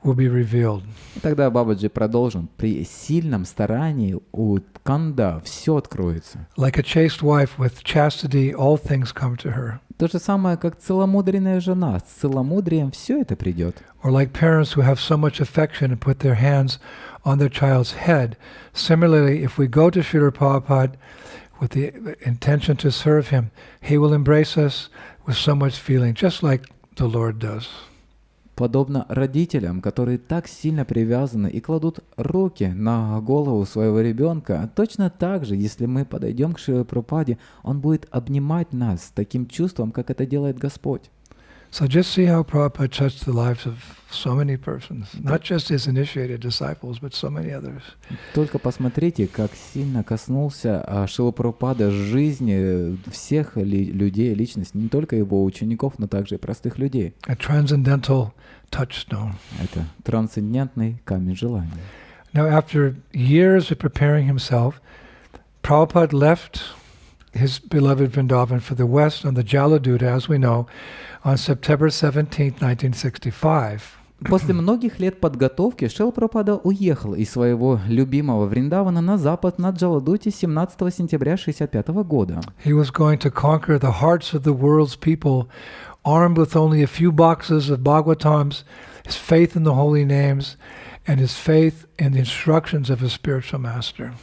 will be revealed. И тогда Бабаджи продолжим. При сильном старании у Канда все откроется. Like a chaste wife with chastity, all things come to her. То же самое, как целомудренная жена. С целомудрием все это придет. Or like parents who have so much affection and put their hands on their child's head. Similarly, if we go to Srila Prabhupada with the intention to serve him, he will embrace us with so much feeling, just like the Lord does. Подобно родителям, которые так сильно привязаны и кладут руки на голову своего ребенка, точно так же, если мы подойдем к Шриле Прабхупаде, он будет обнимать нас с таким чувством, как это делает Господь. So just see how Prabhupada touched the lives of so many persons, not just his initiated disciples, but so many others. Только посмотрите, как сильно коснулся Шрила Прабхупада жизни всех людей, личностей, не только его учеников, но также и простых людей. A transcendental touchstone. Это трансцендентный камень желания. Now, after years of preparing himself, Prabhupada left his beloved Vrindavan for the West on the Jaladuta, as we know, on September 17, 1965. После многих лет подготовки Шрила Прабхупада уехал из своего любимого Вриндавана на запад на Джаладуте 17 сентября 1965 года. He was going to conquer the hearts of the world's people, armed with only a few boxes of Bhagavatams, his faith in the holy names, and his faith in the instructions of his spiritual master.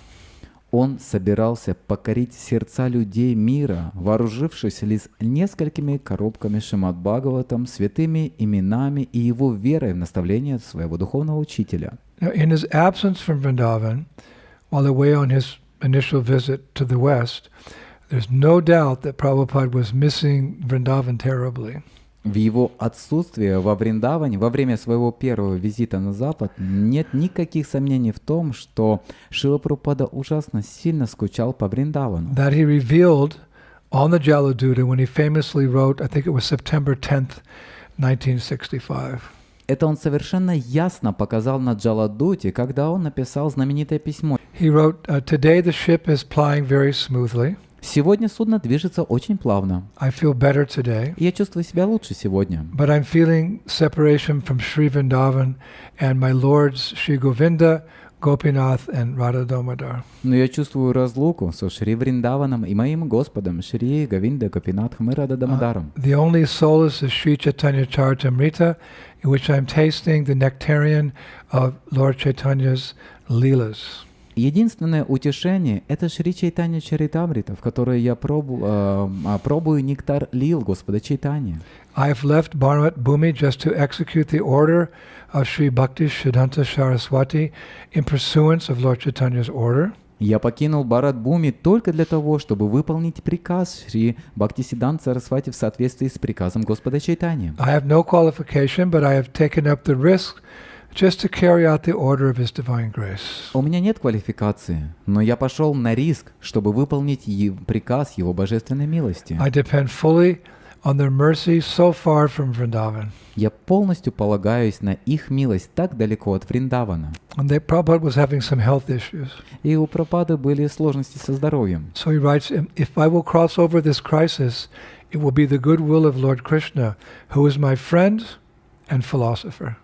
Он собирался покорить сердца людей мира, вооружившись лишь несколькими коробками Шримад Бхагаватам, святыми именами и его верой в наставление своего духовного учителя. Now, in his absence from Vrindavan, while away on his initial visit to the West, there's no doubt that Prabhupada was missing Vrindavan terribly. В его отсутствии во Вриндаване, во время своего первого визита на Запад, нет никаких сомнений в том, что Шрила Прабхупада ужасно сильно скучал по Вриндавану. That he revealed on the Jaladuta when he famously wrote, I think it was September 10th, 1965. Это он совершенно ясно показал на Джаладуте, когда он написал знаменитое письмо. He wrote, today the ship is plying very smoothly. Сегодня судно движется очень плавно. I feel better today, И я чувствую себя лучше сегодня. but I'm feeling separation from Sri Vrindavan and my lords Sri Govinda, Gopinath, and Radha Damodar. Но я чувствую разлуку со Шри Вриндаваном и моим Господом Шри Говинда Гопинатхом и Рада Дамодаром. The only solace is Sri Chaitanya Charitamrita, in which I'm tasting the nectarian of Lord Chaitanya's Leelas. Единственное утешение — это Шри Чайтанья Чаритамрита, в которой я пробую нектар лил Господа Чайтанья. I've left Bharat Bhumi just to execute the order of Sri Bhakti Siddhanta Saraswati in pursuance of Lord Chaitanya's order. Я покинул Бхарат-Бхуми только для того, чтобы выполнить приказ Шри Бхактисиддханта Сарасвати в соответствии с приказом Господа Чайтанья. I have no qualification, but I have taken up the risk just to carry out the order of His divine grace. У меня нет квалификации, но я пошел на риск, чтобы выполнить приказ Его божественной милости. I depend fully on their mercy so far from Vrindavan. Я полностью полагаюсь на их милость так далеко от Вриндавана. And Prabhupada was having some health issues. И у Прабхупады были сложности со здоровьем. So he writes, if I will cross over this crisis, it will be the goodwill of Lord Krishna, who is my friend and philosopher.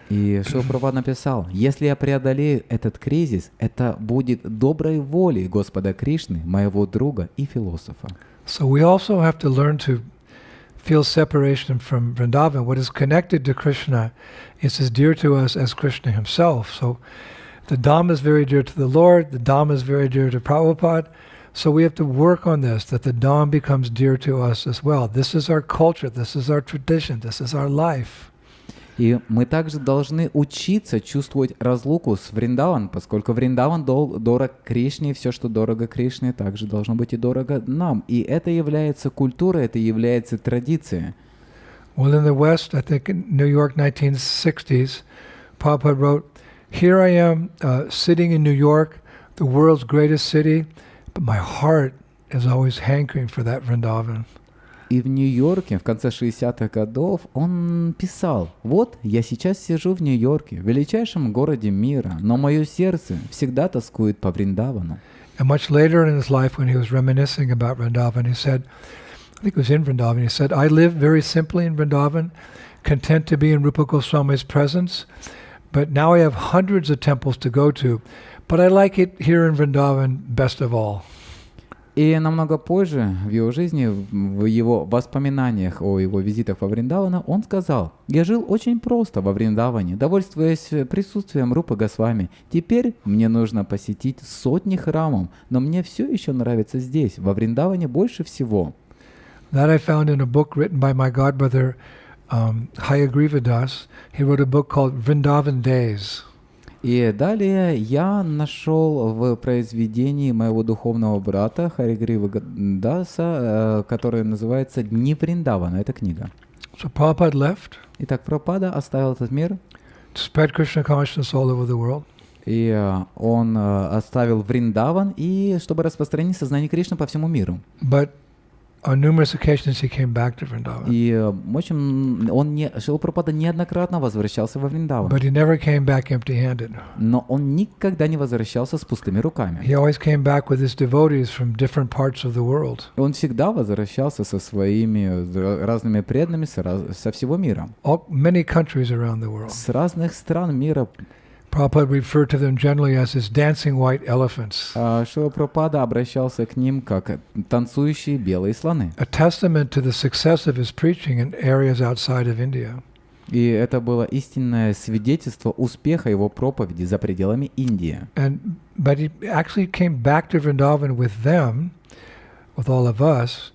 И Шрила Прабхупада написал: если я преодолею этот кризис, это будет доброй волей Господа Кришны, моего друга и философа. So we also have to learn to feel separation from Vrindavan. What is connected to Krishna is as dear to us as Krishna himself. So the Dham is very dear to the Lord, the Dham is very dear to Prabhupada. So we have to work on this, that the Dham becomes dear to us as well. This is our culture, this is our tradition, this is our life. И мы также должны учиться чувствовать разлуку с Вриндаван, поскольку Вриндаван дорог Кришне, и все, что дорого Кришне, также должно быть и дорого нам. И это является культурой, это является традицией. Well, in the West, I think in New York 1960s, Prabhupada wrote, here I am sitting in New York, the world's greatest city, but my heart is always hankering for that Vrindavan. И в Нью-Йорке в конце 60-х годов он писал: вот я сейчас сижу в Нью-Йорке, в величайшем городе мира, но мое сердце всегда тоскует по Вриндавану. And much later in his life, when he was reminiscing about Vrindavan, he said, I think it was in Vrindavan, he said, I live very simply in Vrindavan, content to be in Rupa Goswami's presence, but now I have hundreds of temples to go to, but I like it here in Vrindavan best of all. И намного позже в его жизни, в его воспоминаниях о его визитах во Вриндавана, он сказал: «Я жил очень просто во Вриндаване, довольствуясь присутствием Рупы Госвами. Теперь мне нужно посетить сотни храмов, но мне все еще нравится здесь, во Вриндаване, больше всего». That I found in a book written by my godbrother Hayagriva Das. He wrote a book called Vrindavan Days. И далее я нашел в произведении моего духовного брата Харигрива Даса, которое называется «Дни Вриндавана». Это книга. So Prabhupada left Итак, Прабхупада оставил этот мир, to spread Krishna consciousness all over the world. и он оставил Вриндаван, и чтобы распространить сознание Кришны по всему миру. But on numerous occasions he came back to Vrindavan. И Шрила Прабхупада неоднократно возвращался во Вриндаван, But he never came back empty-handed. но он никогда не возвращался с пустыми руками. He always came back with his devotees from different parts of the world. Он всегда возвращался со своими разными преданными со всего мира, Many countries around the world. с разных стран мира. Prabhupada referred to them generally as his dancing white elephants. Шрила Прабхупада обращался к ним как танцующие белые слоны. A testament to the success of his preaching in areas outside of India. И это было истинное свидетельство успеха его проповеди за пределами Индии. But he actually came back to Vrindavan with them, with all of us,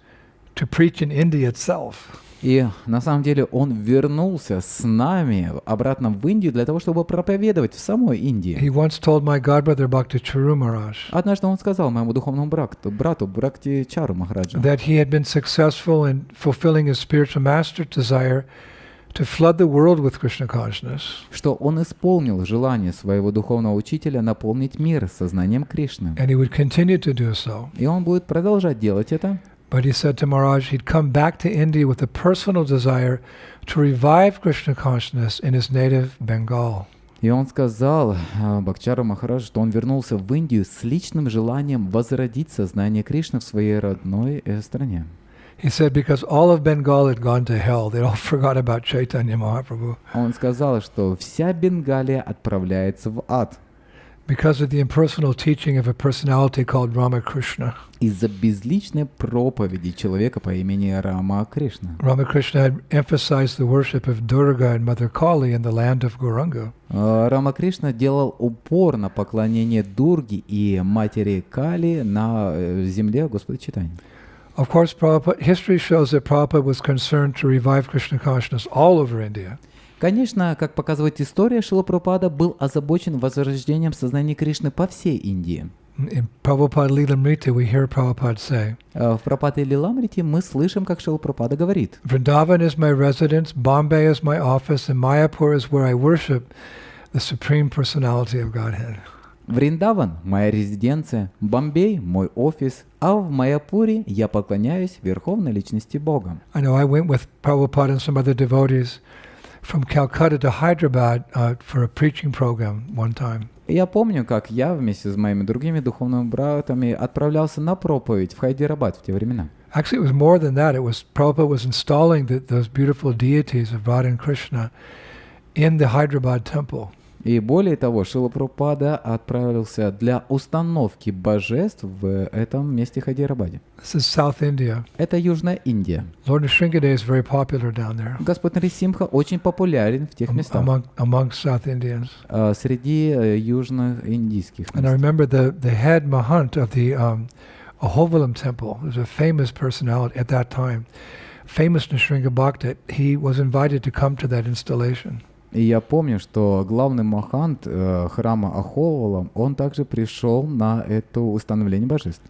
to preach in India itself. И на самом деле он вернулся с нами обратно в Индию для того, чтобы проповедовать в самой Индии. He once told my godbrother Bhakti Charu Maharaj Однажды он сказал моему духовному брату Бхакти Чару Махараджу, that he had been successful in fulfilling his spiritual master's desire to flood the world with Krishna consciousness. Что он исполнил желание своего духовного учителя наполнить мир сознанием Кришны. And he would continue to do so. И он будет продолжать делать это. But he said to Maharaj he'd come back to India with a personal desire to revive Krishna consciousness in his native Bengal. И он сказал Бхактичару Махараджу, что он вернулся в Индию с личным желанием возродить сознание Кришны в своей родной стране. He said because all of Bengal had gone to hell, they all forgot about Chaitanya Mahaprabhu. Он сказал, что вся Бенгалия отправляется в ад Because of the impersonal teaching of a personality called Ramakrishna. из-за безличной проповеди человека по имени Рама Кришна. Ramakrishna had emphasized the worship of Durga and Mother Kali in the land of Gauranga. Рама Кришна делал упор на поклонение Дурги и матери Кали на земле Господа Чайтаньи. Of course, history shows that Prabhupada was concerned to revive Krishna consciousness all over India. Конечно, как показывает история, Шрила Прабхупада был озабочен возрождением сознания Кришны по всей Индии. In Prabhupada Lilamrita, we hear Prabhupada say, В Прабхупаде Лиламрите мы слышим, как Шрила Прабхупада говорит: Vrindavan is my residence, Bombay is my office, and Mayapur is where I worship the Supreme Personality of Godhead. Вриндаван – моя резиденция, Бомбей – мой офис, а в Майяпуре я поклоняюсь Верховной Личности Бога. I know I went with Prabhupada and some other devotees from Calcutta to Hyderabad for a preaching program one time. Я помню, как я вместе с моими другими духовными братьями отправлялся на проповедь в Хайдарабад в те времена. Actually, it was more than that. It was Prabhupada was installing those beautiful deities of Radha and Krishna in the Hyderabad temple. И более того, Шрила Прабхупада отправился для установки божеств в этом месте Хайдарабаде. This is South India. Это Южная Индия. Lord Nrsimhadev is very popular down there Господь Нарисимха очень популярен в тех местах, among South Indians. среди южных индийских And I мест. remember the head mahant of the Ahovalam temple, who was a famous personality at that time, famous Nrsimha Bhakta. He was invited to come to that installation. И я помню, что главный махант храма Аховалам, он также пришел на это установление божеств.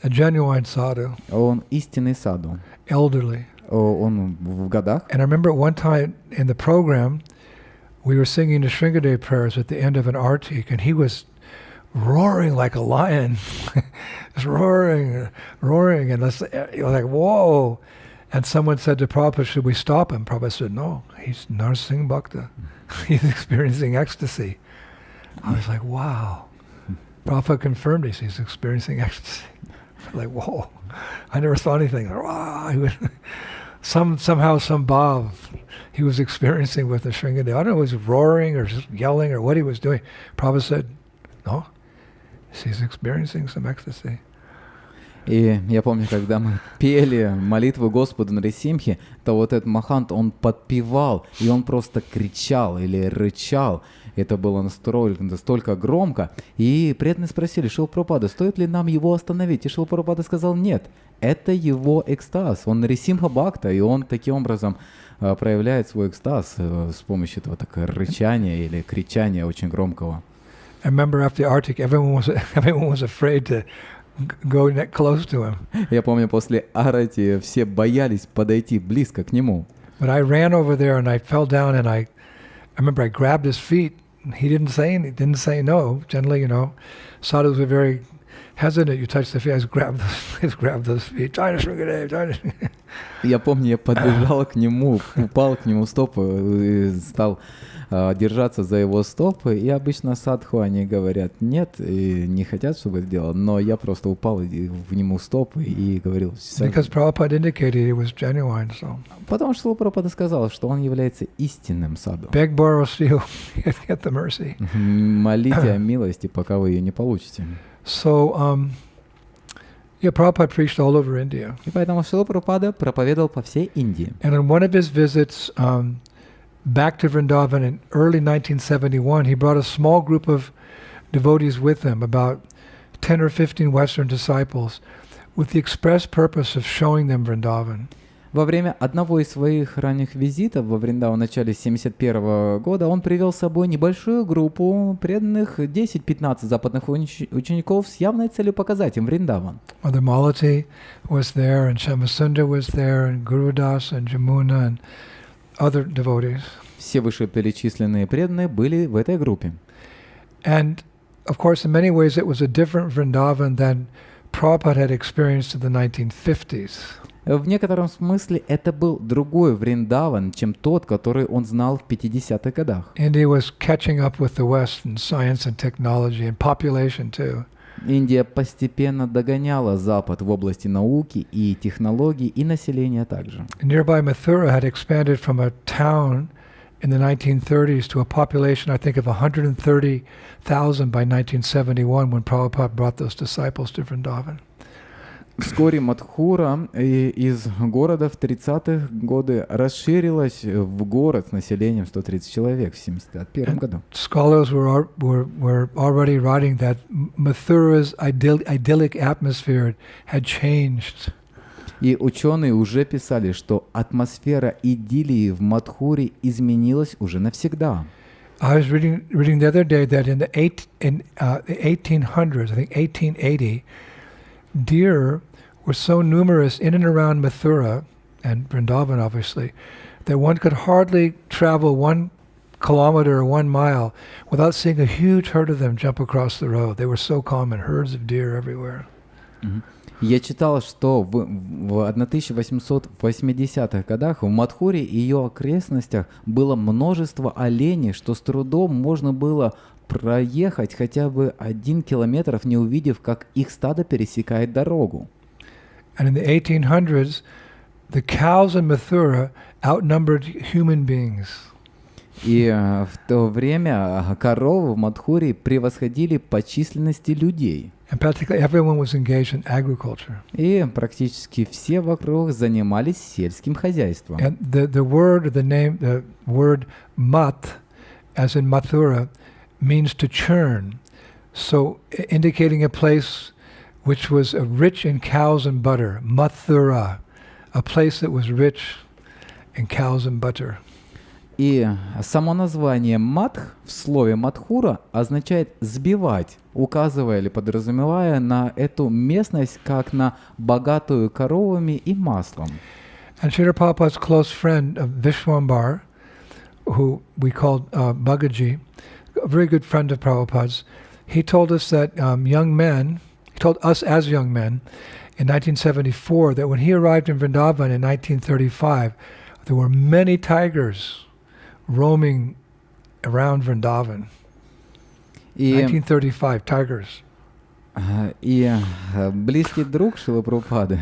A genuine sadhu, Он истинный саду. elderly. Он в годах. And I remember at one time in the program, we were singing the Shringadev prayers at the end of an artik, and he was roaring like a lion, just roaring, and it was like, whoa. And someone said to Prabhupada, should we stop him? Prabhupada said, no, he's Narsingh Bhakta. He's experiencing ecstasy. I was like, wow. Prabhupada confirmed he's experiencing ecstasy. Like, whoa. I never saw anything. Wow. Somehow some bhav he was experiencing with the Shringadev. I don't know if he was roaring or just yelling or what he was doing. Prabhupada said, no, he's experiencing some ecstasy. И я помню, когда мы пели молитву Господу Нарисимхи, то вот этот махант, он подпевал, и он просто кричал или рычал. Это было настолько громко. И преданные спросили Шрила Прабхупада, стоит ли нам его остановить? И Шрила Прабхупада сказал, нет, это его экстаз. Он Нарисимха Бхакта, и он таким образом проявляет свой экстаз с помощью этого такого рычания или кричания очень громкого. I remember after the Arctic, everyone was afraid to go close to him. Я помню, после Арати все боялись подойти близко к нему. But I ran over there and I fell down and I remember I grabbed his feet. He didn't say no. Generally, sadhus are very hesitant. You touch the feet, I just grabbed those feet. Jai Shringadev, Jai Shringadev. Я помню, я подбежал к нему, упал к нему в стопы и стал держаться за его стопы. И обычно садху, они говорят нет, и не хотят, чтобы это делал, но я просто упал в нему в стопы и говорил... Because Prabhupada indicated he was genuine, so... Потому что Прабхупада сказал, что он является истинным саду. Beg, borrow, steal, get the mercy. Молите о милости, пока вы ее не получите. So, Prabhupada preached all over India. И поэтому Шрила Прабхупада проповедовал по всей Индии. And on one of his visits back to Vrindavan in early 1971, he brought a small group of devotees with him, about 10 or 15 Western disciples, with the express purpose of showing them Vrindavan. Во время одного из своих ранних визитов во Вриндаван в начале 1971 года он привел с собой небольшую группу преданных 10-15 западных учеников с явной целью показать им Вриндаван. Mother Malati was there, and Shamasundar was there, and Gurudas, and Jamuna, and other devotees. Все вышеперечисленные преданные были в этой группе. And, of course, in many ways it was a different Vrindavan than Prabhupada had experienced in the 1950s. В некотором смысле это был другой Вриндаван, чем тот, который он знал в 50-х годах. India was catching up with the West in science and technology and population too. Индия постепенно догоняла Запад в области науки и технологий, и населения также. Nearby Mathura had expanded from a town in the 1930s to a population, I think, of 130,000 by 1971 when Prabhupada brought those disciples to Vrindavan. Вскоре Мадхура из города в 30-х годы расширилась в город с населением 130 человек в 1971 году. Scholars were already writing that Mathura's idyllic atmosphere had changed. И ученые уже писали, что атмосфера идиллии в Мадхуре изменилась уже навсегда. I was reading the other day that in the 1800s, I think 1880, deer were so numerous in and around Mathura and Vrindavan, obviously, that one could hardly travel 1 kilometer or 1 mile without seeing a huge herd of them jump across the road. They were so common, herds of deer everywhere. Я читал, что в 1880-х годах в Мадхуре и ее окрестностях было множество оленей, что с трудом можно было проехать хотя бы 1 километр, не увидев, как их стадо пересекает дорогу. And in the 1800s, the cows in Mathura outnumbered human beings. И в то время коровы в Мадхуре превосходили по численности людей. And practically everyone was engaged in agriculture. И практически все вокруг занимались сельским хозяйством. And the word mat, as in Mathura, means to churn. So indicating a place which was rich in cows and butter. Mathura, a place that was rich in cows and butter. И само название «матх» в слове «мадхура» означает «сбивать», указывая или подразумевая на эту местность как на богатую коровами и маслом. And Srila Prabhupada's close friend Vishwambar, who we called Bhagaji, a very good friend of Prabhupada's, he told us that he told us as young men in 1974 that when he arrived in Vrindavan in 1935, there were many tigers roaming around Vrindavan. 1935, tigers. И близкий друг Шрилы Прабхупады,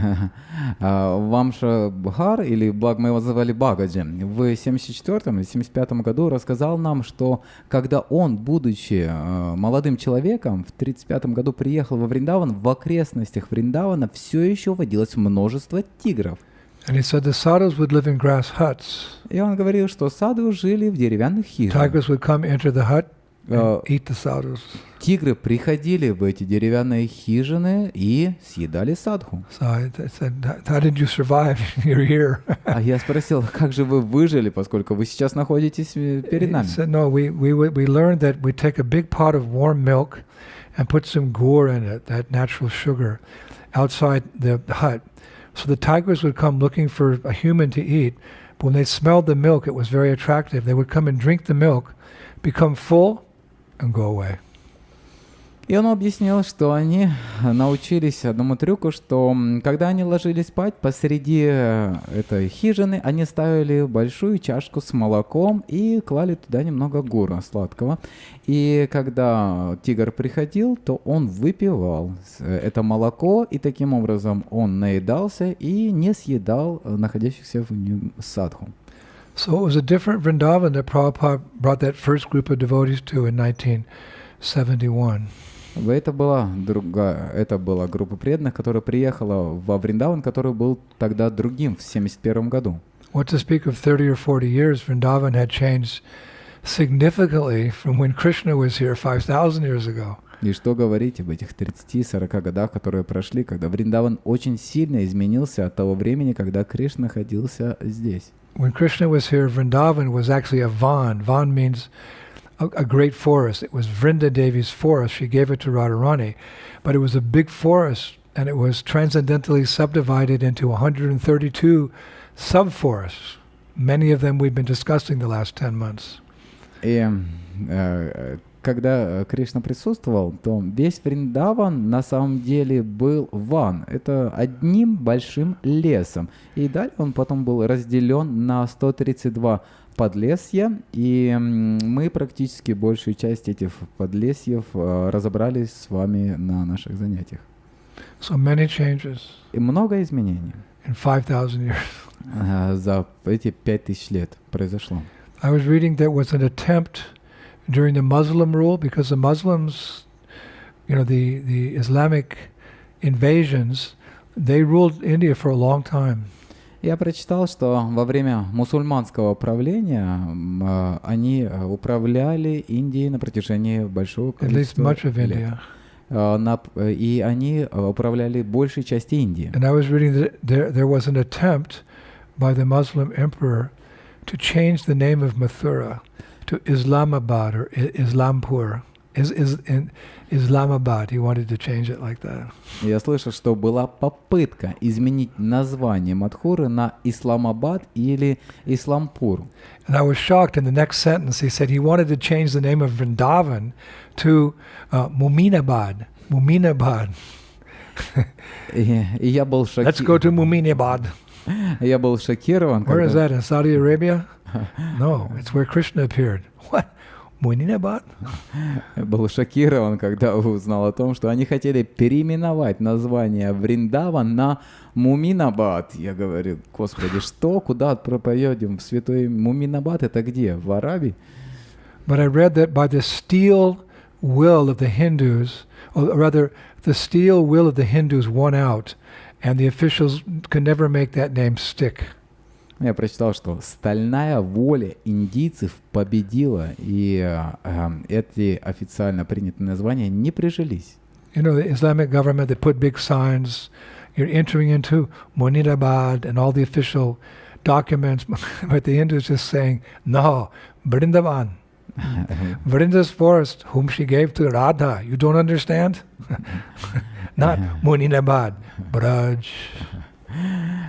Вамша Бхар, или мы его называли Багаджи, в 1974 или 1975 году рассказал нам, что когда он, будучи молодым человеком, в 1935 году приехал во Вриндаван, в окрестностях Вриндавана все еще водилось множество тигров. And he said the sadhus would live in grass huts. И он говорил, что саду жили в деревянных хижинах. Tigers would come, enter the hut, and eat the sadhus. Тигры приходили в эти деревянные хижины и съедали садху. So I said, how did you survive? You're here. А я спросил, как же вы выжили, поскольку вы сейчас находитесь перед нами? He said, no, we learned that we take a big pot of warm milk and put some gur in it, that natural sugar, outside the hut. So the tigers would come looking for a human to eat, but when they smelled the milk, it was very attractive. They would come and drink the milk, become full, and go away. И он объяснил, что они научились одному трюку, что когда они ложились спать, посреди этой хижины они ставили большую чашку с молоком и клали туда немного гура сладкого. И когда тигр приходил, то он выпивал это молоко, и таким образом он наедался и не съедал находящихся в нем садху. So it was a different Vrindavan that Prabhupada brought that first group of devotees to in 1971. Это была группа преданных, которая приехала во Вриндаван, который был тогда другим в 1971 году. What to speak of 30 or 40 years, Vrindavan had changed significantly from when Krishna was here 5,000 years ago. И что говорить об этих 30-40 годах, которые прошли, когда Вриндаван очень сильно изменился от того времени, когда Кришна находился здесь. When Krishna was here, Vrindavan was actually a van. Van means a great forest. It was Vrinda Devi's forest. She gave it to Radharani. But it was a big forest, and it was transcendentally subdivided into 132 sub-forests. Many of them we've been discussing the last 10 months. И когда Кришна присутствовал, то весь Вриндаван на самом деле был ван. Это одним большим лесом. И далее он потом был разделен на 132 подлесья, и мы практически большую часть этих подлесьев разобрались с вами на наших занятиях. So many changes И много изменений in 5,000 years. за эти 5000 лет произошло. I was reading there was an attempt during the Muslim rule, because the Muslims, the Islamic invasions, they ruled India for a long time. Я прочитал, что во время мусульманского правления они управляли Индией на протяжении большого At least количества much of лет. India. И они управляли большей частью Индии. And I was reading that there was an attempt by the Muslim emperor to change the name of Mathura to Islamabad or Islampur. In Islamabad, he wanted to change it like that. Я слышал, что была попытка изменить название Мадхуры на Исламабад или Ислампур. And I was shocked. In the next sentence, he said he wanted to change the name of Vrindavan to Muminabad. Muminabad. И я был Let's go to Muminabad. Я был шокирован. Where is когда- that? In Saudi Arabia? No, it's where Krishna appeared. What? Muninabad? Я был шокирован, когда узнал о том, что они хотели переименовать название Вриндаван на Муминабад. Я говорю, господи, что? Куда проповедуем? В святой Муминабад это где? В Аравии? But I read that by the steel will of the Hindus, or rather, the steel will of the Hindus won out, and the officials could never make that name stick. Я прочитал, что стальная воля индийцев победила, и эти официально принятые названия не прижились. You know, the Islamic government, they put big signs, you're entering into Muninabad and all the official documents, but the Hindus just saying, no, Vrindavan, Vrinda's forest, whom she gave to Radha. You don't understand? Not Muninabad, Braj.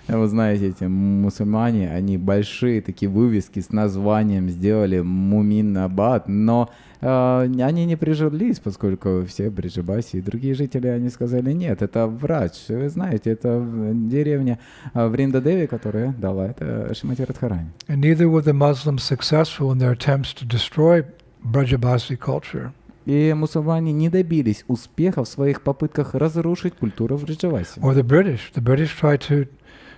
Вы знаете, эти мусульмане, они большие такие вывески с названием сделали Муминабад, но они не прижились, поскольку все Бриджабаси и другие жители, они сказали, нет, это врач. Вы знаете, это деревня Вриндадеви, которая дала это Шримати Радхарани. And neither were the Muslims successful in their attempts to destroy Brajabasi culture. И мусульмане не добились успеха в своих попытках разрушить культуру Бриджаваси. Or the British. The British tried to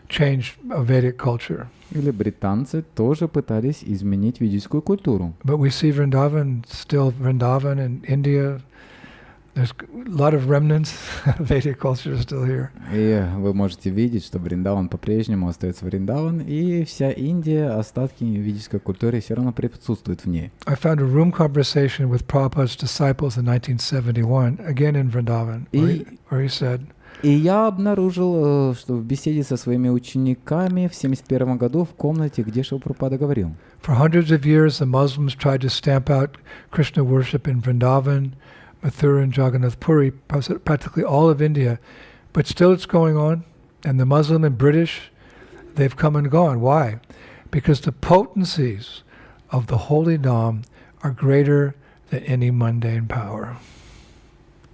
change Vedic culture. Или британцы тоже пытались изменить ведическую культуру. But we see Vrindavan, still Vrindavan in India. There's a lot of remnants of Vedic culture still here. И вы можете видеть, что Вриндаван по-прежнему остается Вриндаван, и вся Индия, остатки ведической культуры все равно присутствуют в ней. I found a room conversation with Prabhupada's disciples in 1971, again in Vrindavan, where he said, И я обнаружил, что в беседе со своими учениками в 1971 году в комнате, где Шрила Прабхупада говорил: for hundreds of years the Muslims tried to stamp out Krishna worship in Vrindavan, Mathura and Jagannath Puri, practically all of India, but still it's going on, and the Muslim and British, they've come and gone. Why? Because the potencies of the holy Dham are greater than any mundane power.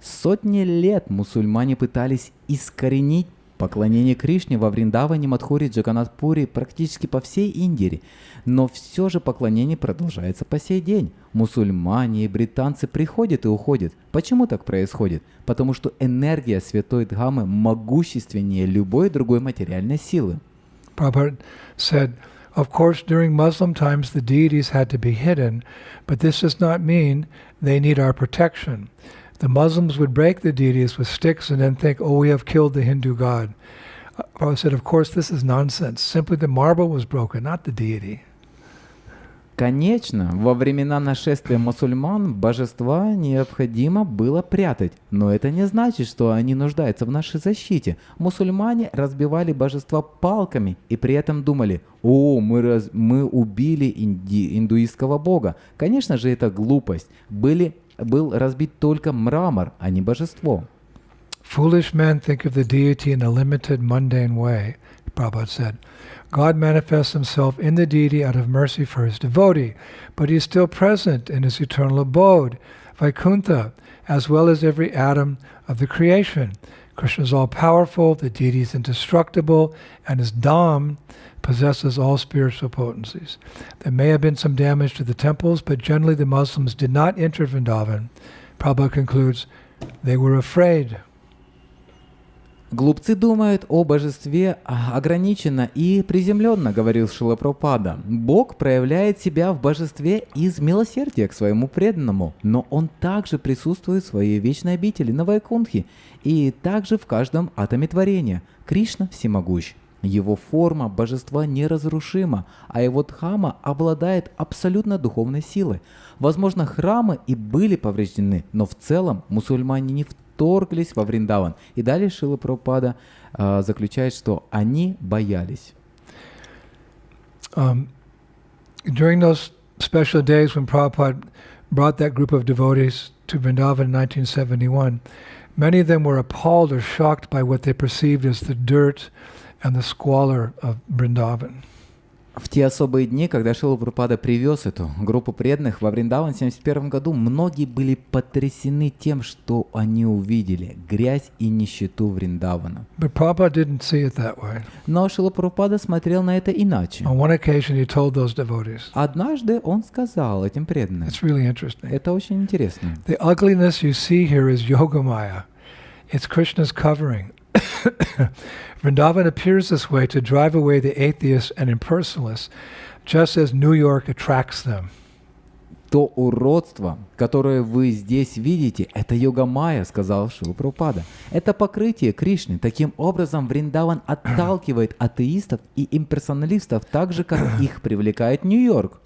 Сотни лет мусульмане пытались искоренить поклонение Кришне во Вриндаване, Мадхуре, Джаганнатхпуре, практически по всей Индии. Но все же поклонение продолжается по сей день. Мусульмане и британцы приходят и уходят. Почему так происходит? Потому что энергия Святой Дхаммы могущественнее любой другой материальной силы. Prabhupada said, of course, during Muslim times the deities had to be hidden, but this does not mean they need our protection. The Muslims would break the deities with sticks and then think, oh, we have killed the Hindu god. Prabhupada said, of course, this is nonsense. Simply the marble was broken, not the deity. Конечно, во времена нашествия мусульман божества необходимо было прятать, но это не значит, что они нуждаются в нашей защите. Мусульмане разбивали божества палками и при этом думали: «О, мы убили индуистского бога». Конечно же, это глупость. Был разбит только мрамор, а не божество. Foolish men think of the deity in a limited, mundane way, Prabhupada said. God manifests himself in the deity out of mercy for his devotee, but he is still present in his eternal abode Vaikuntha, as well as every atom of the creation. Krishna is all-powerful, the deity is indestructible, and his Dham possesses all spiritual potencies. There may have been some damage to the temples, but generally the Muslims did not enter Vrindavan. Prabhupada concludes, they were afraid. Глупцы думают о божестве ограниченно и приземленно, говорил Шрила Прабхупада. Бог проявляет себя в божестве из милосердия к своему преданному, но он также присутствует в своей вечной обители на Вайкунтхе и также в каждом атоме творения. Кришна всемогущ. Его форма божества неразрушима, а его дхамма обладает абсолютно духовной силой. Возможно, храмы и были повреждены, но в целом мусульмане не вторглись во Вриндаван. И далее Шрила Прабхупада заключает, что они боялись. During those special days when Prabhupada brought that group of devotees to Vrindavan in 1971, many of them were appalled or shocked by what they perceived as the dirt and the squalor of Vrindavan. В те особые дни, когда Шрила Прабхупада привез эту группу преданных во Вриндаван в 1971 году, многие были потрясены тем, что они увидели – грязь и нищету Вриндавана. But Prabhupada didn't see it that way. Но Шрила Прабхупада смотрел на это иначе. On one occasion he told those devotees, Однажды он сказал этим преданным. it's really interesting. Это очень интересно. The ugliness you see here is Yogamaya. It's Krishna's covering. Vrindavan appears this way to drive away the atheists and impersonalists, just as New York attracts them. То уродство, которое вы здесь видите, это йога-майя, сказал Шрила Прабхупада. Это покрытие Кришны. Таким образом, Вриндаван отталкивает атеистов и имперсоналистов так же, как их привлекает Нью-Йорк.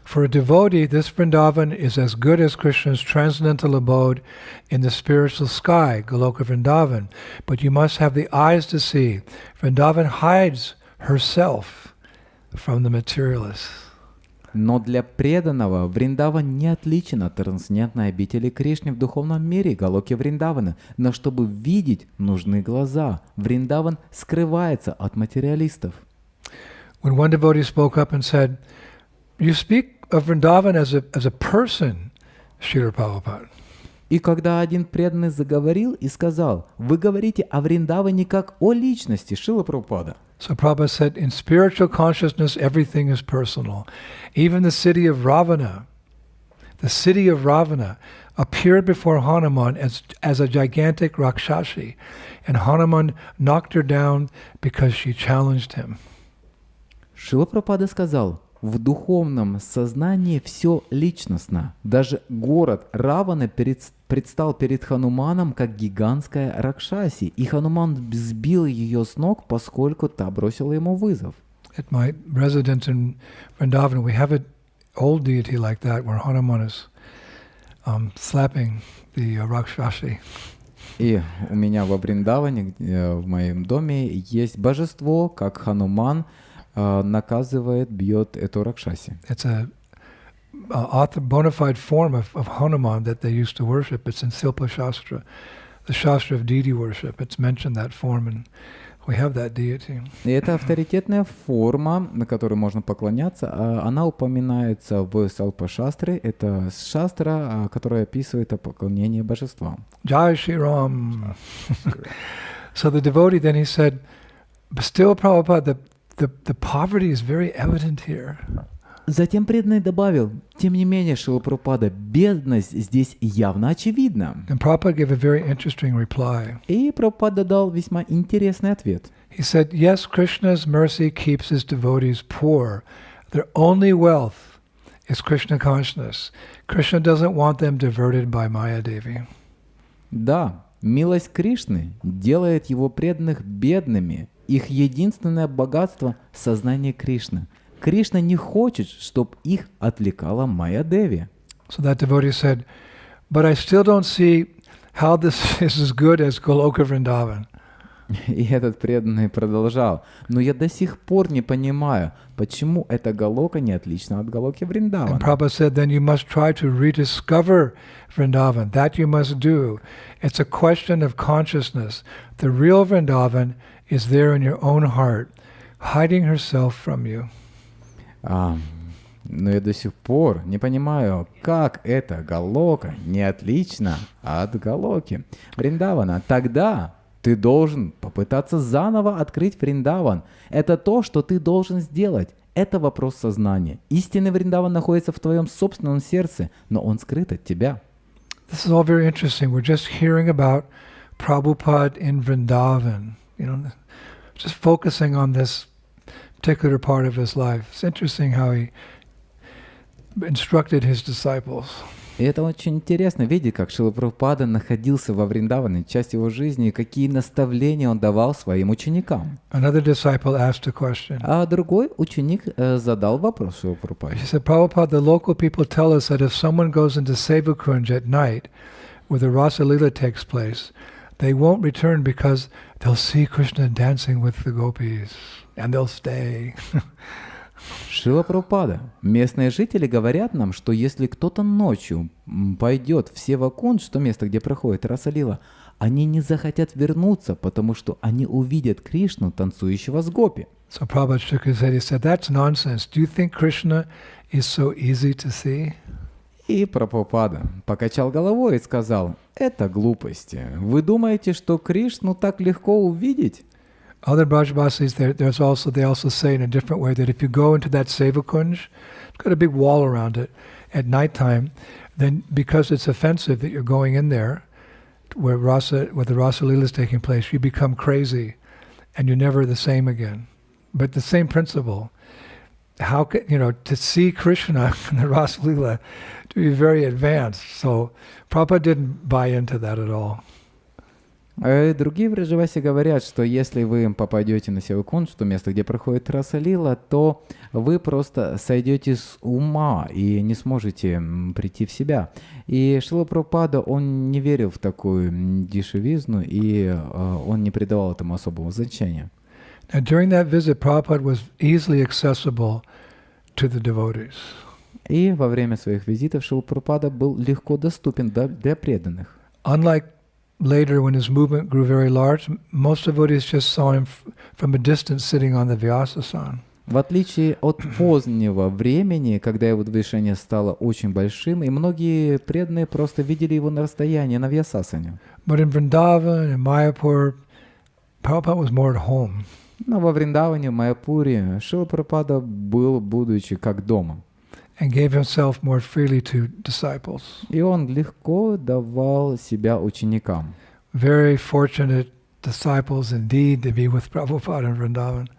For a devotee, this Vrindavan is as good as Krishna's transcendental abode in the spiritual sky, Goloka Vrindavan. But you must have the eyes to see. Vrindavan hides herself from the materialists. Но для преданного Вриндаван не отличен от трансцендентной обители Кришны в духовном мире, Галоки Вриндавана. Но чтобы видеть, нужны глаза. Вриндаван скрывается от материалистов. When one devotee spoke up and said, "You speak of Vrindavan as a person, Srila Prabhupada." И когда один преданный заговорил и сказал, вы говорите о Вриндаване как о личности, Шрила Прабхупада. So Prabhupada said, in spiritual consciousness, everything is personal. Even the city of Ravana appeared before Hanuman as a gigantic Rakshasi, and Hanuman knocked her down because she challenged him. Шрила Прабхупада сказал, в духовном сознании все личностно. Даже город Раваны предстал перед Хануманом как гигантская Ракшаси, и Хануман сбил ее с ног, поскольку та бросила ему вызов. At my residence in Vrindavan, we have an old deity like that, where Hanuman is slapping the Rakshasi. И у меня во Вриндаване, в моем доме, есть божество, как Хануман наказывает, бьет эту Ракшаси. It's a bona fide form of Hanuman that they used to worship. It's in Silpa Shastra, the Shastra of deity worship. It's mentioned that form, and we have that deity. И это авторитетная форма, на которой можно поклоняться. Она упоминается в Салпа-шастре. Это шастра, которая описывает поклонение божествам. Jai Shri Ram. So the devotee then he said, but still Prabhupada, the poverty is very evident here. Затем преданный добавил, тем не менее, Шрила Прабхупада, бедность здесь явно очевидна. And Prabhupada gave a very interesting reply. И Прабхупада дал весьма интересный ответ. He said, yes, Krishna's mercy keeps his devotees poor. Their only wealth is Krishna consciousness. Krishna doesn't want them diverted by Maya Devi. Да, милость Кришны делает его преданных бедными. Их единственное богатство – сознание Кришны. Кришна не хочет, чтобы их отвлекала Майя Деви. So that devotee said, but I still don't see how this is as good as Goloka Vrindavan. И этот преданный продолжал. Но я до сих пор не понимаю, почему эта Галока не отлична от Галоки And Вриндавана. Prabhupada said, then you must try to rediscover Vrindavan. That you must do. It's a question of consciousness. The real Vrindavan is there in your own heart, hiding herself from you. Но я до сих пор не понимаю, как эта Галока не отлична от Галоки Вриндавана. Тогда ты должен попытаться заново открыть Вриндаван. Это то, что ты должен сделать. Это вопрос сознания. Истинный Вриндаван находится в твоем собственном сердце, но он скрыт от тебя. This is all very interesting. We're just hearing about Prabhupada in Vrindavan, just focusing on this particular part of his life. It's interesting how he instructed his disciples. И это очень интересно видеть, как Шрила Прабхупада находился во Вриндаване, часть его жизни, и какие наставления он давал своим ученикам. Another disciple asked a question. А другой ученик задал вопрос Шрила Прабхупаде. He said, Prabhupada, the local people tell us that if someone goes into Sevakunj at night, where the Rasa Lila takes place, they won't return because they'll see Krishna dancing with the gopis, and they'll stay. Шрила Прабхупада, местные жители говорят нам, что если кто-то ночью пойдет в Севакундж, то место, где проходит Раса Лила, они не захотят вернуться, потому что они увидят Кришну, танцующего с гопи. So Prabhupada shook his head. He said, that's nonsense. Do you think Krishna is so easy to see? И Прабхупада покачал головой и сказал, это глупости. Вы думаете, что Кришну так легко увидеть? Other Brajbasis, they also say in a different way that if you go into that Sevakunj, it's got a big wall around it, at nighttime, then because it's offensive that you're going in there, where the Rasa Lila is taking place, you become crazy, and you're never the same again. But the same principle, how can, to see Krishna in the Rasa Lila, to be very advanced. So Prabhupada didn't buy into that at all. Другие в Вриджавасе говорят, что если вы попадете на Севакундж, то место, где проходит Раса Лила, то вы просто сойдете с ума и не сможете прийти в себя. И Шрила Прабхупада, он не верил в такую дешевизну, и он не придавал этому особого значения. Now, during that visit, Prabhupada was easily accessible to the devotees. И во время своих визитов Шрила Прабхупада был легко доступен для преданных. Unlike later, when his movement grew very large, most devotees just saw him from a distance sitting on the Vyasasana. В отличие от позднего времени, когда его движение стало очень большим, и многие преданные просто видели его на расстоянии, на Вьясасане. But in Vrindavan and Mayapur, Prabhupada was more at home. Но во Вриндаване, в Майяпуре, Шрила Прабхупада был, будучи как дома. And gave himself more freely to disciples. И он легко давал себя ученикам. Very fortunate disciples indeed to be with Prabhupada in Vrindavan.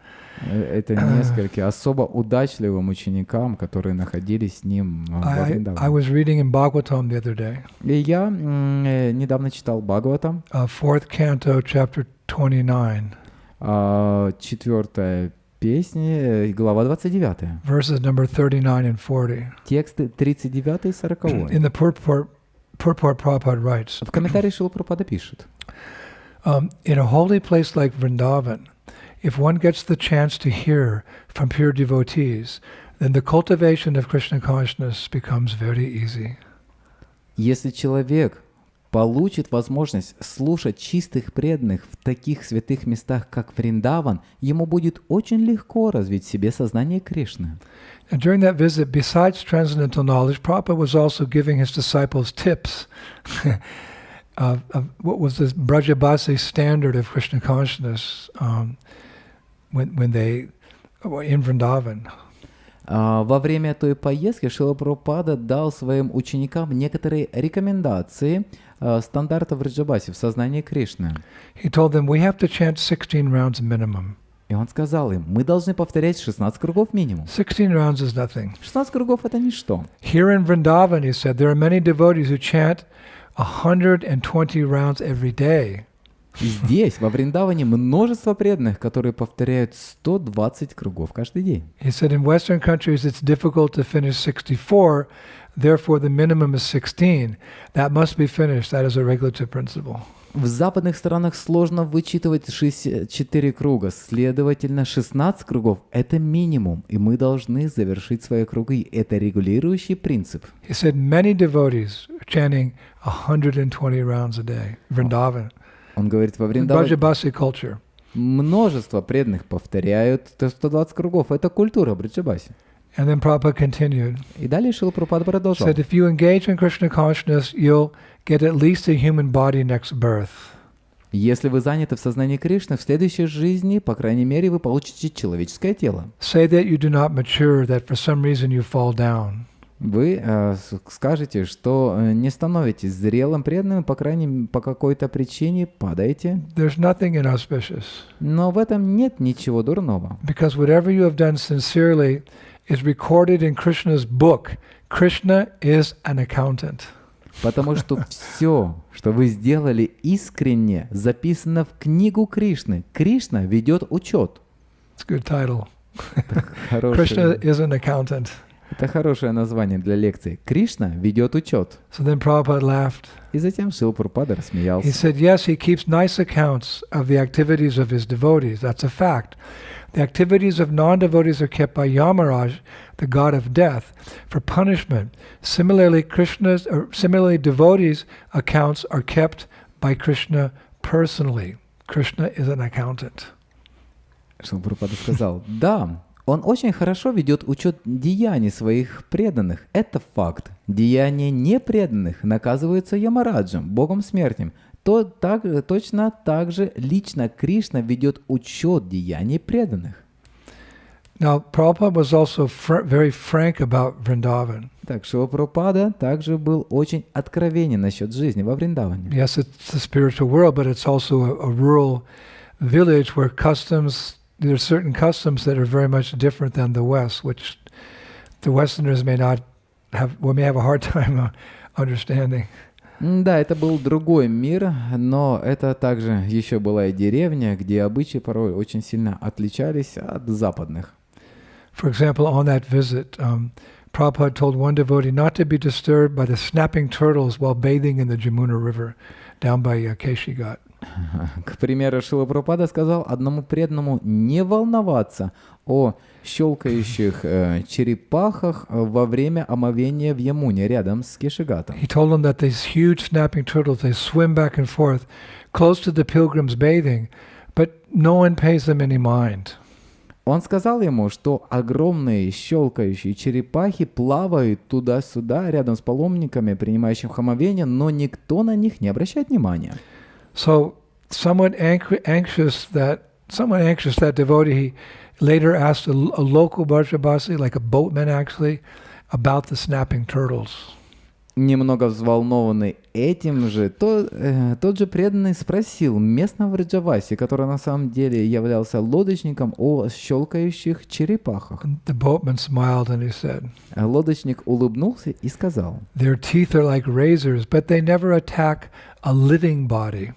Это несколько особо удачливым ученикам, которые находились с ним во I Вриндаване. was reading in Bhagavatam the other day. И я недавно читал Бхагаватам, 4th canto, chapter 29. 4-я песня, глава 29. Verses number 39 and 40. Тексты 39 и 40. In the purport, Prabhupada writes, В комментарии Шрила Прабхупада пишет. in a holy place like Vrindavan, if one gets the chance to hear from pure devotees, then the cultivation of Krishna consciousness becomes very easy. Если человек получит возможность слушать чистых преданных в таких святых местах, как Вриндаван, ему будет очень легко развить в себе сознание Кришны. And during that visit, besides transcendental knowledge, Prabhupada was also giving his disciples tips of what was the Brajabasi standard of Krishna consciousness when they were in Vrindavan. Во время той поездки Шрила Прабхупада дал своим ученикам некоторые рекомендации стандартов Вриджабаси в сознании Кришны. He told them, we have to chant 16 rounds minimum. И он сказал им, мы должны повторять 16 кругов минимум. 16 rounds is nothing. 16 кругов это ничто. Here in Vrindavan, he said, there are many devotees who chant 120 rounds every day. И здесь, во Вриндаване, множество преданных, которые повторяют 120 кругов каждый день. He said, in Western countries, it's difficult to finish 64, therefore the minimum is 16. That must be finished. That is a regulative principle. В западных странах сложно вычитывать 64 круга, следовательно, 16 кругов – это минимум, и мы должны завершить свои круги. Это регулирующий принцип. He said, many devotees are chanting 120 rounds a day, Vrindavan. Он говорит, во Вриндаване Brajabasi culture. множество преданных повторяют 120 кругов. Это культура Бриджабаси. And then Prabhupada continued. И далее Шрила Прабхупада продолжал. Said, if you engage in Krishna consciousness, you'll get at least a human body next birth. Если вы заняты в сознании Кришны, в следующей жизни, по крайней мере, вы получите человеческое тело. Say that you do not mature, that for some reason you fall down. Вы скажете, что не становитесь зрелым, преданным, по какой-то причине падаете. There's nothing inauspicious. Но в этом нет ничего дурного. Because whatever you have done sincerely is recorded in Krishna's book. Krishna is an accountant. Потому что все, что вы сделали искренне, записано в книгу Кришны. Кришна ведет учет. It's a good title. Хорошее, Krishna is an accountant. это хорошее название для лекции. Кришна ведет учет. So then Prabhupada laughed. И затем Шрила Прабхупада He рассмеялся. said, yes, he keeps nice accounts of the activities of his devotees. That's a fact. The activities of non-devotees are kept by Yamaraj, the god of death, for punishment. Similarly, devotees' accounts are kept by Krishna personally. Krishna is an accountant. Шрила Прабхупада сказал, да, он очень хорошо ведет учет деяний своих преданных. Это факт. Деяния непреданных наказываются Ямараджем, богом смертным. Точно так же лично Кришна ведет учет деяний преданных. Now, Prabhupada was also very frank about Vrindavan. Так, Шрила Прабхупада также был очень откровенен насчет жизни во Вриндаване. Yes, it's the spiritual world, but it's also a rural village where there are certain customs that are very much different than the West, which the Westerners may have a hard time understanding. Да, это был другой мир, но это также еще была и деревня, где обычаи порой очень сильно отличались от западных. For example, on that visit, Prabhupada told one devotee not to be disturbed by the snapping turtles while bathing in the Jamuna River down by Keshigat. К примеру, Шрила Прабхупада сказал одному преданному не волноваться о щелкающих черепахах во время омовения в Ямуне рядом с Кешигатом. He told him that these huge snapping turtles, they swim back and forth close to the pilgrims bathing, but no one pays them any mind. Он сказал ему, что огромные щелкающие черепахи плавают туда-сюда рядом с паломниками, принимающими омовение, но никто на них не обращает внимания. So, somewhat anxious, that devotee later asked a local Brajabasi, like a boatman actually, about the snapping turtles. Немного взволнованный этим же, тот же преданный спросил местного Враджаваси, который на самом деле являлся лодочником, о щелкающих черепахах. The boatman smiled and he said, Лодочник улыбнулся и сказал, their teeth are like razors, but they never attack a living body.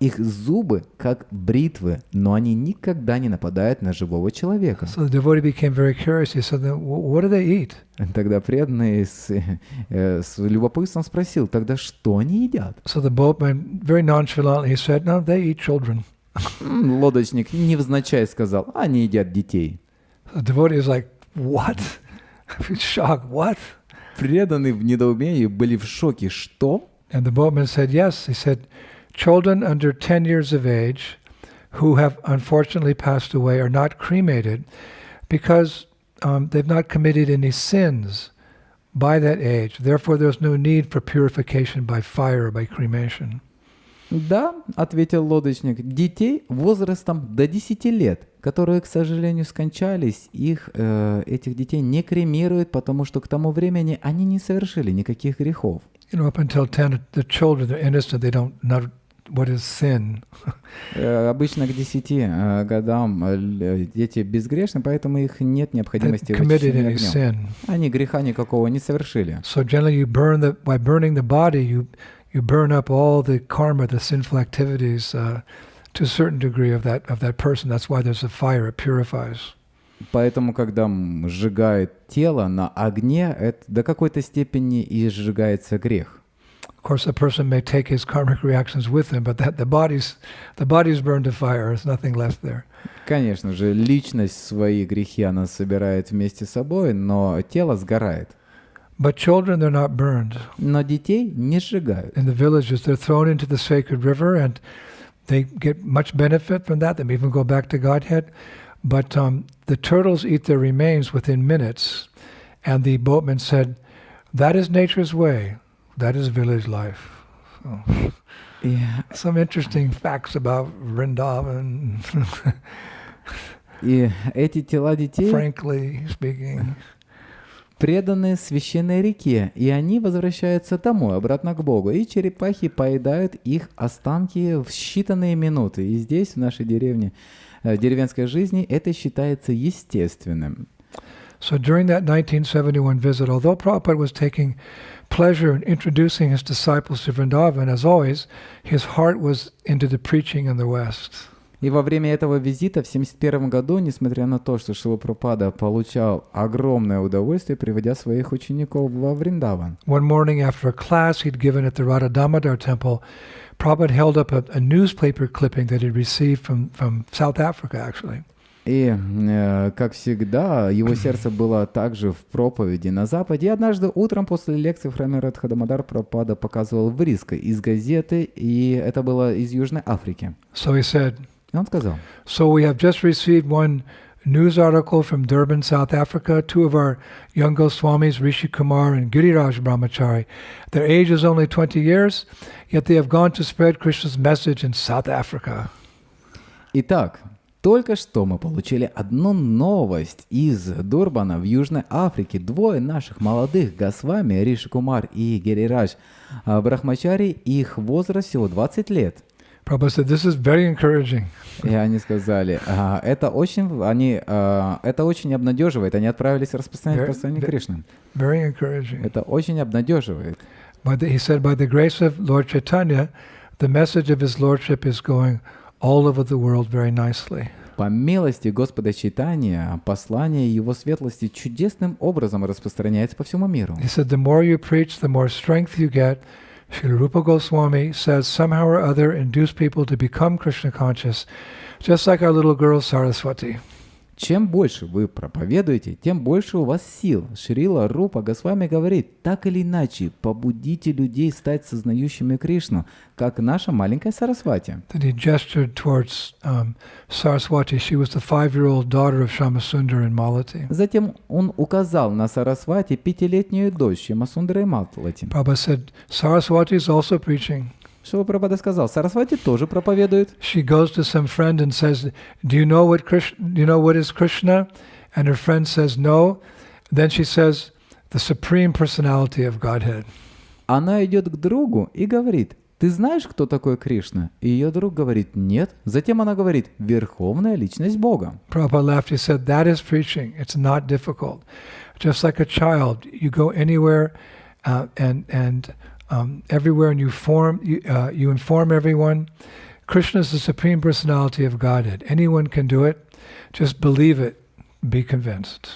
их зубы как бритвы, но они никогда не нападают на живого человека. So the devotee became very curious. He said, what do they eat? Тогда преданный с любопытством спросил, тогда что они едят? So the boatman very nonchalantly said, no, they eat children. Лодочник невзначай сказал, они едят детей. The devotee is like, what? Shocked, what? Преданные в недоумении были в шоке. Что? And the boatman said, yes. He said, children under 10 years of age who have unfortunately passed away are not cremated because they've not committed any sins by that age. Therefore, there's no need for purification by fire or by cremation. Да, ответил лодочник, детей возрастом до 10 лет, которые, к сожалению, скончались, этих детей не кремируют, потому что к тому времени они не совершили никаких грехов. You know, up until 10, the children, they're innocent, they don't know what is sin. Обычно к 10 годам дети безгрешны, поэтому их нет необходимости в Committed очищении any огнем. sin. Они греха никакого не совершили. So generally, by burning the body, you burn up all the karma, the sinful activities, to a certain degree of that person. That's why there's a fire; it purifies. Поэтому, когда сжигают тело на огне, это до какой-то степени и сжигается грех. Of course, a person may take his karmic reactions with him, but the body's burned to fire. There's nothing left there. Конечно же, личность свои грехи она собирает вместе с собой, но тело сгорает. But children, they're not burned. Но детей не сжигают. In the villages, they're thrown into the sacred river, and they get much benefit from that. They may even go back to Godhead. but the turtles eat their remains within minutes. And the boatman said, that is nature's way. That is village life. So, И, some interesting facts about Vrindavan, и эти тела детей frankly speaking. преданы священной реке, и они возвращаются домой, обратно к Богу, и черепахи поедают их останки в считанные минуты. И здесь, в нашей деревне, деревенской жизни, это считается естественным. So during that 1971 visit, although Prabhupada was taking pleasure in introducing his disciples to Vrindavan, as always, his heart was into the preaching in the West. И во время этого визита в 1971 году, несмотря на то, что Шрила Прабхупада получал огромное удовольствие, приводя своих учеников во Вриндаван. One morning after a class he'd given at the Radha Damodar temple, Prabhupada held up a newspaper clipping that he'd received from South Africa, actually. И, как всегда, его сердце было также в проповеди на Западе. И однажды утром после лекции в храме Радха Дамодар Прабхупада показывал вырезку из газеты, и это было из Южной Африки. So he said, И он сказал: so we have just received one news article from Durban, South Africa. Two of our young Goswamis, Rishi Kumar and Giriraj Brahmachari, their age is only 20 years, yet they have gone to spread Krishna's message in South Africa. Итак, только что мы получили одну новость из Дурбана в Южной Африке. Двое наших молодых Госвами, Риши Кумар и Гирирадж Брахмачари, их возраст всего 20 лет. Prabhupada said, this is very encouraging. И они сказали, это очень обнадеживает. Они отправились распространять послание Кришны. Very encouraging. Это очень обнадеживает. He said, by the grace of Lord Chaitanya, the message of his lordship is going all over the world very nicely. По милости Господа Чайтанья, послание Его светлости чудесным образом распространяется по всему миру. He said, the more you preach, the more strength you get. Srila Rupa Goswami says, somehow or other induce people to become Krishna conscious, just like our little girl Saraswati. Чем больше вы проповедуете, тем больше у вас сил. Шрила Рупа Госвами говорит, так или иначе, побудите людей стать сознающими Кришну, как наша маленькая Сарасвати. Then he gestured towards Saraswati. She was the 5-year-old daughter of Shamasundar and Malati. Затем он указал на Сарасвати, 5-летнюю дочь Шьямасундара и Малати. Prabhupada said, Saraswati is also preaching. Шрила Прабхупада сказал, Сарасвати тоже проповедует. She goes to some friend and says, do you know what is Krishna? And her friend says, no. Then she says, the Supreme Personality of Godhead. Она идет к другу и говорит, ты знаешь, кто такой Кришна? И ее друг говорит, нет. Затем она говорит, Верховная Личность Бога. Prabhupada laughed. He said, that is preaching. It's not difficult. Just like a child, you go anywhere everywhere and you inform everyone. Krishna is the Supreme Personality of Godhead. Anyone can do it. Just believe it. Be convinced.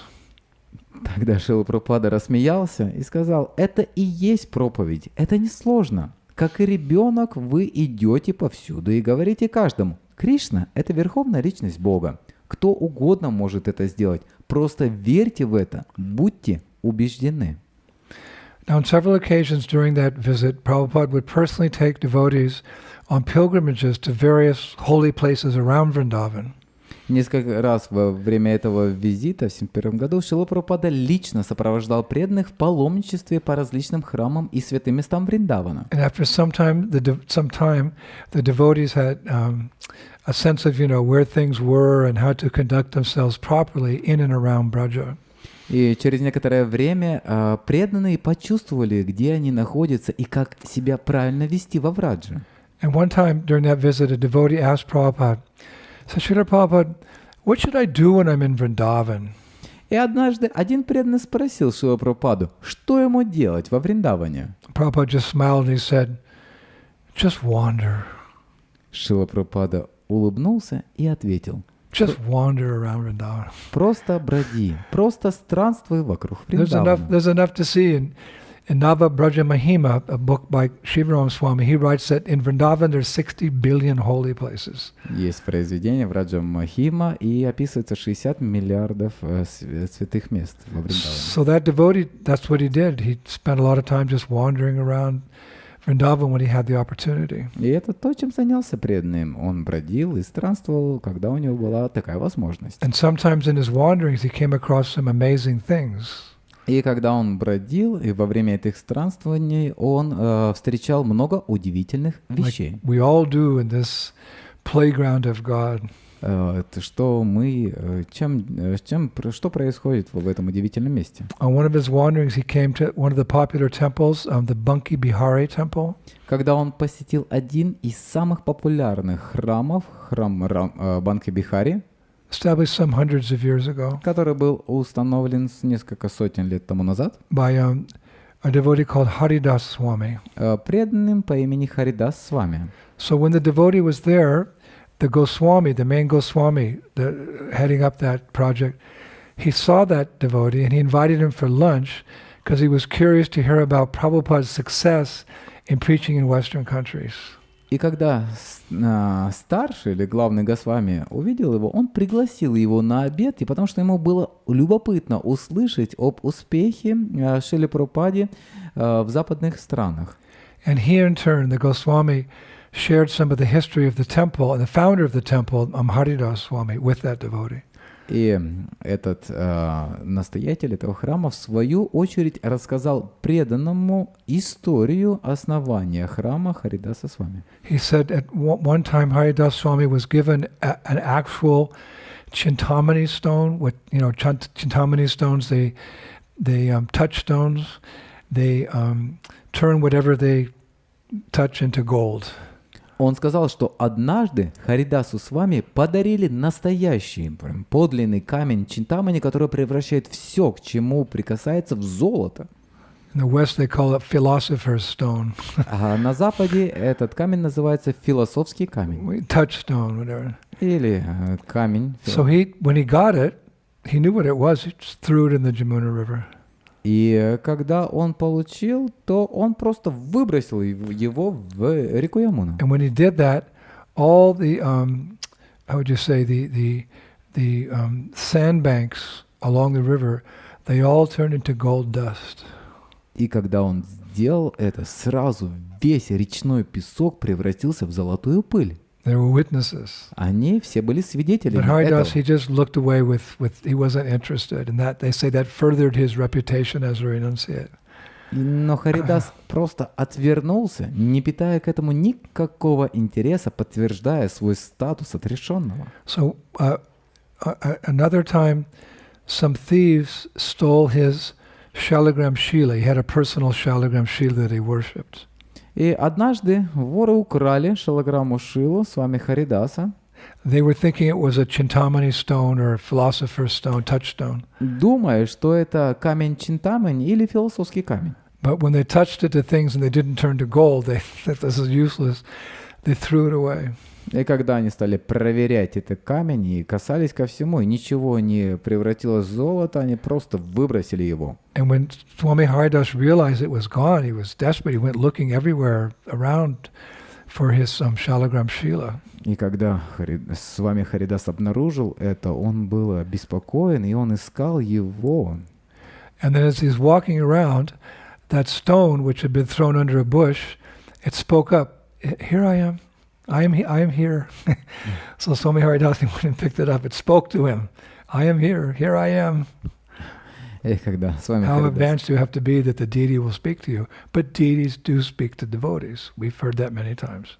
Тогда Шрила Прабхупада рассмеялся и сказал, это и есть проповедь, это несложно. Как и ребенок, вы идете повсюду и говорите каждому, Кришна – это Верховная Личность Бога. Кто угодно может это сделать. Просто верьте в это, будьте убеждены. Now, on several occasions during that visit, Prabhupada would personally take devotees on pilgrimages to various holy places around Vrindavan. Несколько раз во время этого визита в 1971 году Шрила Прабхупада лично сопровождал преданных в паломничестве по различным храмам и святым местам Вриндавана. And after some time, the devotees had a sense of, where things were and how to conduct themselves properly in and around Braja. И через некоторое время преданные почувствовали, где они находятся и как себя правильно вести во Враджа. And one time during that visit, a devotee asked Prabhupada, said, Srila Prabhupada, what should I do when I'm in Vrindavan? И однажды один преданный спросил Шрила Прабхупаду, что ему делать во Вриндаване. Prabhupada just smiled and he said, just wander. Шрила Прабхупада улыбнулся и ответил, Just wander around Vrindavan. просто броди, просто странствуй вокруг Вриндавана. There's enough to see in Nava Braja Mahima, a book by Shivaram Swami. He writes that in Vrindavan there's 60 billion holy places. Есть произведение Враджа Махима, и описывается 60 миллиардов святых мест во Вриндаване. So that devotee, that's what he did. He spent a lot of time just wandering around Vrindavan when he had the opportunity. И это то, чем занялся преданный. Он бродил и странствовал, когда у него была такая возможность. And sometimes in his wanderings he came across some amazing things. И когда он бродил, и во время этих странствований, он встречал много удивительных вещей. We all do in this playground of God. Что мы, что происходит в этом удивительном месте? On one of his wanderings, he came to one of the popular temples, the Banki Bihari temple. Когда он посетил один из самых популярных храмов, храм Банки Бихари, Established some hundreds of years ago который был установлен несколько сотен лет тому назад, by a devotee called Haridas Swami. преданным по имени Харидас Свами. So when the devotee was there, the Goswami, the main Goswami, heading up that project, he saw that devotee and he invited him for lunch because he was curious to hear about Prabhupada's success in preaching in Western countries. И когда старший или главный Госвами увидел его, он пригласил его на обед, и потому что ему было любопытно услышать об успехе Шрилы Прабхупады в западных странах. And he in turn, the Goswami, shared some of the history of the temple and the founder of the temple, Haridas Swami, with that devotee. И этот настоятель этого храма в свою очередь рассказал преданному историю основания храма Харидаса Свами. He said at one time Haridas Swami was given an actual Chintamani stone. With Chintamani stones, they touchstones. They turn whatever they touch into gold. Он сказал, что однажды Харидасу Свами подарили настоящий, подлинный камень Чинтамани, который превращает все, к чему прикасается, в золото. In the West they call it philosopher's stone. А на Западе этот камень называется философский камень. Touchstone, whatever. Или камень. So when he got it, he knew what it was. He just threw it in the Jamuna River. И когда он получил, то он просто выбросил его в реку Ямуну. And when he did that, all the how would you say the sandbanks along the river, they all turned into gold dust. И когда он сделал это, сразу весь речной песок превратился в золотую пыль. There were witnesses. Они все были свидетелями But Haridas, he этого. just looked away he wasn't interested. And that, they say that furthered his reputation as a renunciate. Но Харидас просто отвернулся, не питая к этому никакого интереса, подтверждая свой статус отрешенного. So another time, some thieves stole his Shalagram Shila. He had a personal Shalagram Shila that he worshipped. И однажды воры украли шалограмму Шилу с вами Харидаса, They were thinking it was a Chintamani stone or a philosopher's stone, touchstone. думая, что это камень Чинтамани или философский камень. But when they touched it to things and they didn't turn to gold, they that this is useless. They threw it away. И когда они стали проверять этот камень и касались ко всему, и ничего не превратилось в золото, они просто выбросили его. And when Swami Haridas realized it was gone, he was desperate. He went looking everywhere around for his Shalagram Shila. И когда Свами Харидас обнаружил это, он был обеспокоен, и он искал его. And then as he's walking around, that stone which had been thrown under a bush, it spoke up. Here I am. I am here. So Swami Haridas went and picked it up. It spoke to him. I am here. Here I am. И когда Свами How Харидас... advanced do you have to be that the deity will speak to you? But deities do speak to devotees. We've heard that many times.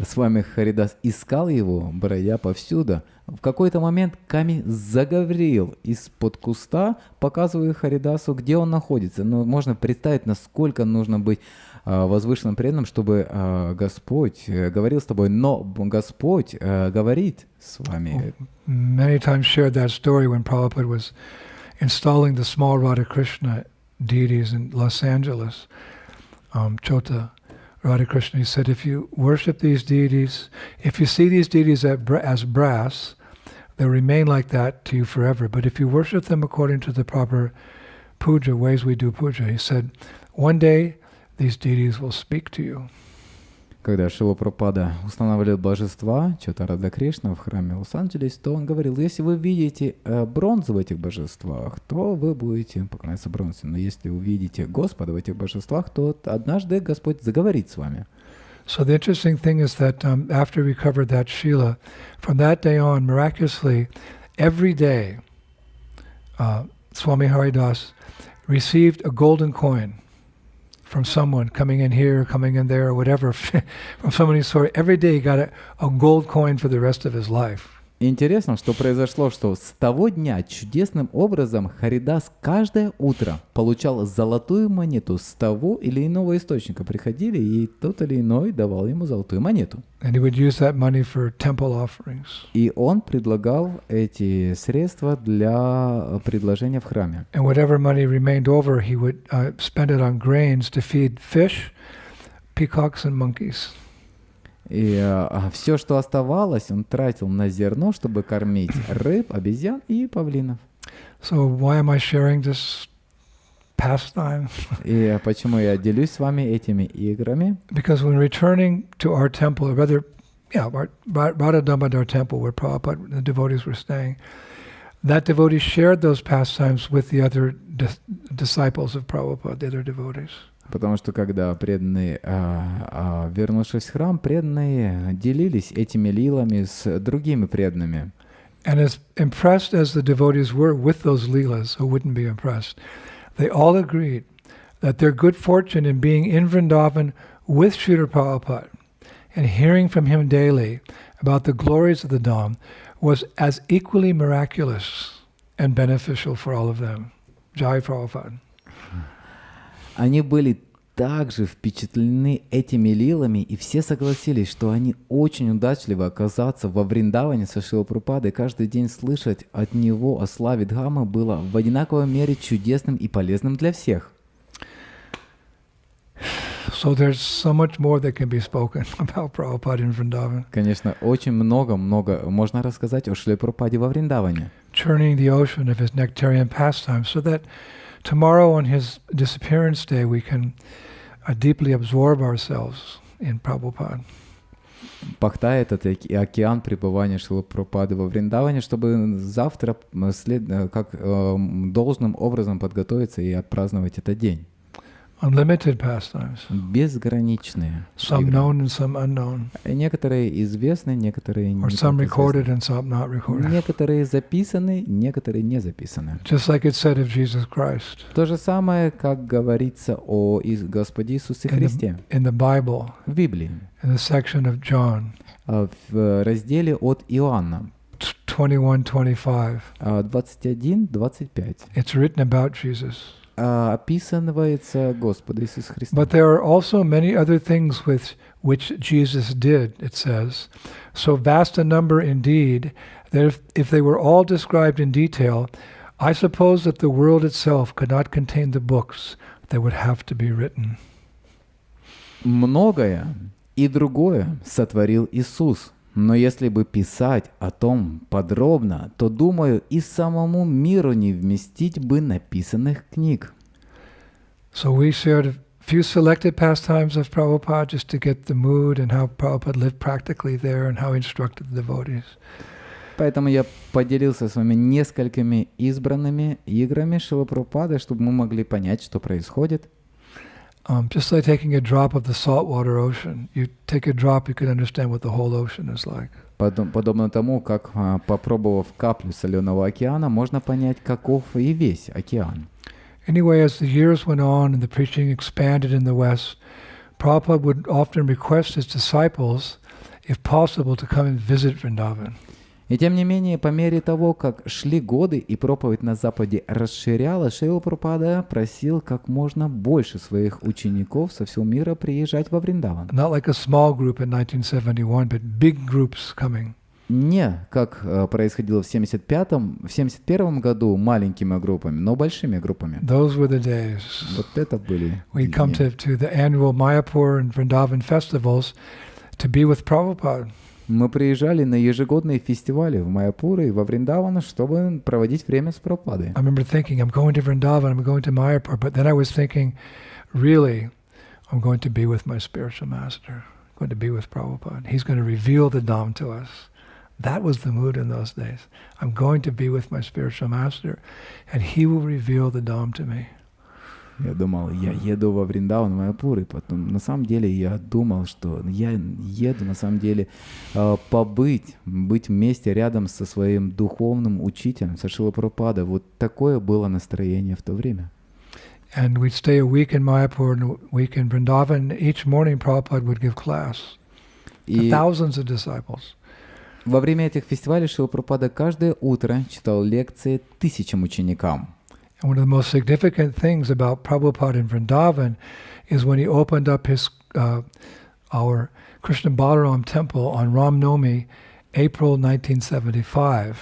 С вами Харидас искал его, бродя повсюду. В какой-то момент камень заговорил из-под куста, показывая Харидасу, где он находится. Но можно представить, насколько нужно быть возвышенным преданным, чтобы Господь говорил с тобой. Но Господь говорит с вами. Many times shared that story when Prabhupada was installing the small Radha Krishna deities in Los Angeles, Chota. Radha Krishna, he said, if you worship these deities, if you see these deities as brass, they'll remain like that to you forever. But if you worship them according to the proper puja, ways we do puja, he said, one day these deities will speak to you. Когда Шрила Прабхупада устанавливал божества Чета Рада Кришна в храме Лос-Анджелес, то он говорил, если вы видите бронзу в этих божествах, то вы будете поклоняться бронзе. Но если вы видите Господа в этих божествах, то однажды Господь заговорит с вами. So the interesting thing is that after we covered that Srila, from that day on, miraculously, every day, Swami Haridas received a golden coin from someone coming in here, coming in there, or whatever, from somebody sort. Every day he got a gold coin for the rest of his life. Интересно, что произошло, что с того дня чудесным образом Харидас каждое утро получал золотую монету с того или иного источника. Приходили, и тот или иной давал ему золотую монету. And he would use that money for temple offerings. И он предлагал эти средства для предложения в храме. And whatever money remained over, he would spend it on grains to feed fish, peacocks, and monkeys. И все, что оставалось, он тратил на зерно, чтобы кормить рыб, обезьян и павлинов. So why am I sharing this pastime? И почему я делюсь с вами этими играми? Because when returning to our temple, or rather, Radha Damodar temple where Prabhupada and the devotees were staying, that devotee shared those pastimes with the other disciples of Prabhupada, the other devotees. Потому что когда преданные, вернувшись в храм, преданные делились этими лилами с другими преданными. And as impressed as the devotees were with those leelas, who wouldn't be impressed, they all agreed that their good fortune in being in Vrindavan with Srila Prabhupada and hearing from him daily about the glories of the Dham was as equally miraculous and beneficial for all of them. Jai Prabhupada. Они были также впечатлены этими лилами, и все согласились, что они очень удачливы оказаться во Вриндаване со Шрилой Прабхупадой. Каждый день слышать от него о славе Дхаммы было в одинаковой мере чудесным и полезным для всех. So there's so much more that can be spoken about Prabhupada in Vrindavan. Конечно, очень много можно рассказать о Шриле Прабхупаде во Вриндаване. Churning the ocean of his nectarian pastimes, so that tomorrow on his disappearance day we can deeply absorb ourselves in Prabhupada. Пахтая этот океан пребывания Шрилы Прабхупады во Вриндаване, чтобы завтра как должным образом подготовиться и отпраздновать этот день. Unlimited pastimes. Безграничные. Some known and some unknown. Некоторые известны, некоторые не Or some так recorded известны. and some not recorded. Некоторые записаны, некоторые не записаны. Just like it said of Jesus Christ. То же самое, как говорится о Господе Иисусе Христе In the Bible, в Библии, in the section of John, в разделе от Иоанна 21:25, 21-25. it's written about Jesus. Описывается Господь Иисус Христос. But there are also many other things which Jesus did, it says, so vast a number indeed, that if they were all described in detail, I suppose that the world itself could not contain the books that would have to be written. Многое и другое сотворил Иисус, но если бы писать о том подробно, то, думаю, и самому миру не вместить бы написанных книг. So we shared a few selected pastimes of Prabhupada just to get the mood and how Prabhupada lived practically there and how he instructed the devotees. Поэтому я поделился с вами несколькими избранными играми Шрилы Прабхупады, чтобы мы могли понять, что происходит. Just like taking a drop of the saltwater ocean. You take a drop, you can understand what the whole ocean is like. Подобно тому, как, попробовав каплю соленого океана, можно понять, каков и весь океан. Anyway, as the years went on and the preaching expanded in the West, Prabhupada would often request his disciples, if possible, to come and visit Vrindavan. И тем не менее, по мере того, как шли годы и проповедь на Западе расширялась, Шрила Прабхупада просил как можно больше своих учеников со всего мира приезжать во Вриндаван. Not like a small group in 1971, but big groups coming. Не как происходило в 71 году маленькими группами, но большими группами. Those were the days. Вот это были We'd come дни. to the annual Mayapur and Vrindavan festivals to be with Prabhupada. Мы приезжали на ежегодные фестивали в Майяпур и во Вриндаван, чтобы проводить время с Прабхупадой. I remember thinking, I'm going to Vrindavan, I'm going to Mayapur, but then I was thinking, really, I'm going to be with my spiritual master. going to be with Prabhupada. He's going to reveal the Dham to us. That was the mood in those days. I'm going to be with my spiritual master, and he will reveal the Dham to me. Я думал, я еду во Вриндаван, в Майяпур, и потом, на самом деле, я думал, что я еду, на самом деле, быть вместе рядом со своим духовным учителем, со Шрилой Прабхупадой. Вот такое было настроение в то время. And we'd stay a week in Mayapur and a week in Vrindavan. Each morning Prabhupada would give class to И thousands of disciples. во время этих фестивалей Шрила Прабхупада каждое утро читал лекции тысячам ученикам. And one of the most significant things about Prabhupada in Vrindavan is when he opened up his our Krishna Balaram temple on Ram Navami, April 1975.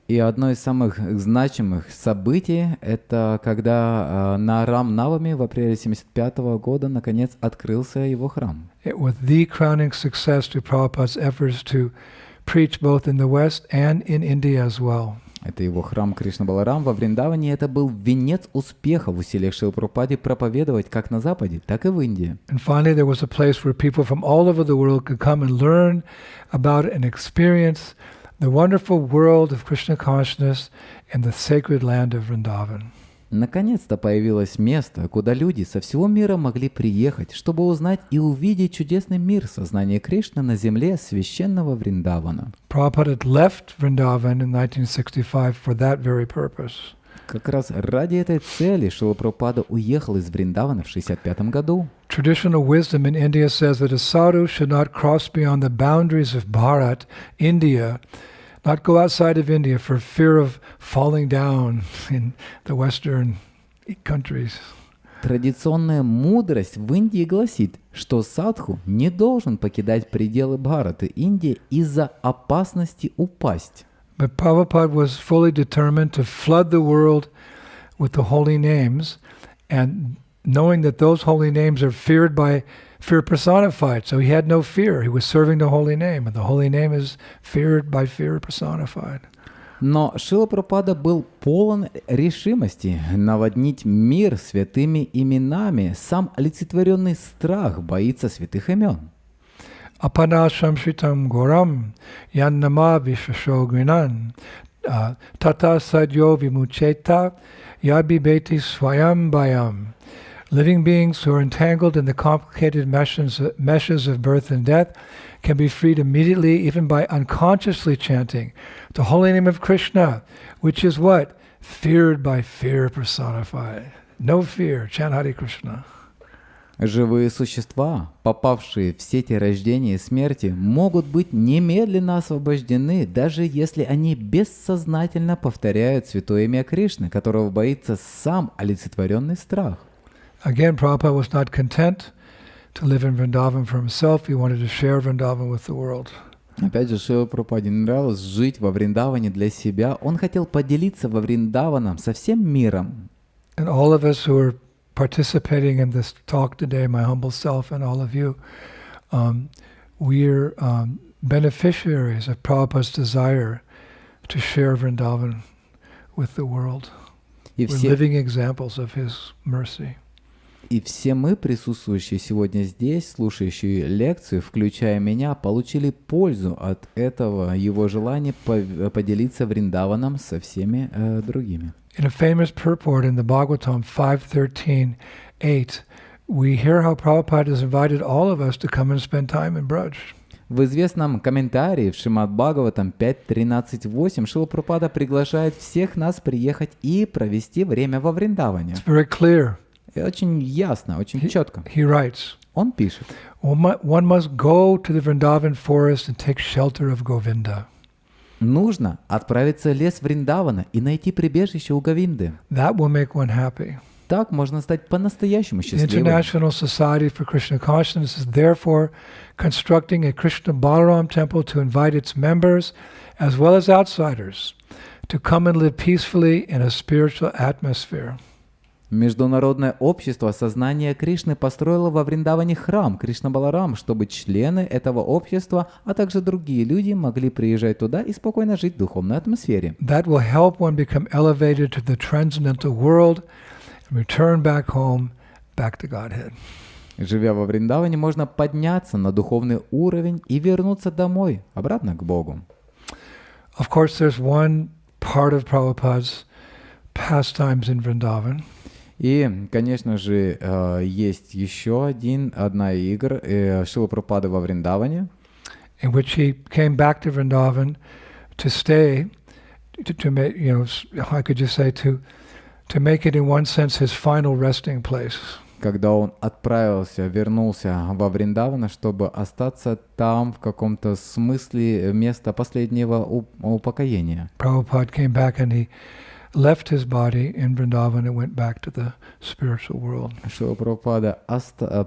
И одно из самых значимых событий — это когда на Рам Навами в апреле 1975 года наконец открылся его храм. It was the crowning success to Prabhupada's efforts to preach both in the West and in India as well. Это его храм Кришна Баларам во Вриндаване. Это был венец успеха в усилиях Шрилы Прабхупады проповедовать как на Западе, так и в Индии. And finally there was a place where people from all over the world could come and learn about and experience the wonderful world of Krishna consciousness in the sacred land of Vrindavan. Наконец-то появилось место, куда люди со всего мира могли приехать, чтобы узнать и увидеть чудесный мир сознания Кришны на земле священного Вриндавана. Prabhupada had left Vrindavan in 1965 for that very purpose. Как раз ради этой цели Шрила Прабхупада уехал из Вриндавана в 1965 году. Traditional wisdom in India says that a sadhu should not cross beyond the boundaries of Bharat, India, not go outside of India for fear of falling down in the Western countries. Традиционная мудрость в Индии гласит, что садху не должен покидать пределы Бхараты, Индии, из-за опасности упасть. But Prabhupada was fully determined to flood the world with the holy names, and knowing that those holy names are feared by fear personified. So he had no fear. He was serving the holy name, and the holy name is feared by fear personified. Но Шрила Прабхупада был полон решимости наводнить мир святыми именами. Сам олицетворенный страх боится святых имен. Apana shamshitam goram yannama vishashogrinan tata sadyo vimucheta yabibeti swayam bayam. Living beings who are entangled in the complicated meshes of birth and death can be freed immediately, even by unconsciously chanting the holy name of Krishna, which is what? Feared by fear personified. No fear. Chant Hare Krishna. Живые существа, попавшие в сети рождения и смерти, могут быть немедленно освобождены, даже если они бессознательно повторяют святое имя Кришны, которого боится сам олицетворенный страх. Again, Prabhupada was not content to live in Vrindavan for himself. He wanted to share Vrindavan with the world. Опять же, Шриле Прабхупаде нравилось жить во Вриндаване для себя. Он хотел поделиться во Вриндаваном со всем миром. And all of us who are participating in this talk today, my humble self and all of you, we're beneficiaries of Prabhupada's desire to share Vrindavan with the world. И We're все, living examples of his mercy. и все мы, присутствующие сегодня здесь, слушающие лекцию, включая меня, получили пользу от этого его желания поделиться Вриндаваном со всеми другими. In a famous purport in the Bhagavatam 5.13.8, we hear how Prabhupada has invited all of us to come and spend time in Braj. В известном комментарии в Шримад Бхагаватам 5.13.8 Шрила Прабхупада приглашает всех нас приехать и провести время во Вриндаване. It's very clear. И очень ясно, очень четко. He writes, Он пишет: one must go to the Vrindavan forest and take shelter of Govinda. нужно отправиться в лес Вриндавана и найти прибежище у Говинды. That will make one happy. Так можно стать по-настоящему The счастливым. International Society for Krishna Consciousness is therefore constructing a Krishna Balaram temple to invite its members, as well as outsiders, to come and live peacefully in a spiritual atmosphere. Международное общество сознания Кришны построило во Вриндаване храм Кришна Баларам, чтобы члены этого общества, а также другие люди могли приезжать туда и спокойно жить в духовной атмосфере. That will help one become elevated to the transcendental world and return back home, back to Godhead. Живя во Вриндаване, можно подняться на духовный уровень и вернуться домой, обратно к Богу. Of course, there's one part of Prabhupada's pastimes in Vrindavan, И, конечно же, есть еще одна игра Шрила Прабхупады во Вриндаване, in which he came back to Vrindavan to stay, to make, I could just say to make it in one sense his final resting place. когда он вернулся во Вриндавана, чтобы остаться там в каком-то смысле место последнего упокоения. Prabhupada came back and he left his body in Vrindavan and went back to the spiritual world. Шрила Прабхупада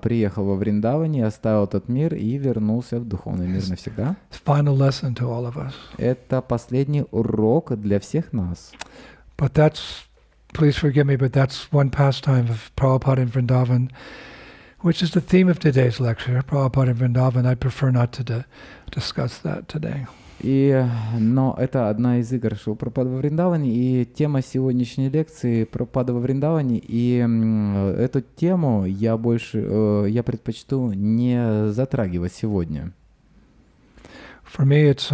приехал во Вриндаване, оставил этот мир и вернулся в духовный мир навсегда. Final lesson to all of us. Это последний урок для всех нас. But please forgive me, but that's one pastime of Prabhupada in Vrindavan, which is the theme of today's lecture. Prabhupada in Vrindavan. I prefer not to discuss that today. Но это одна из игр Шрила Прабхупады во Вриндаване, и тема сегодняшней лекции Прабхупада во Вриндаване, и эту тему я предпочту не затрагивать сегодня. For me, it's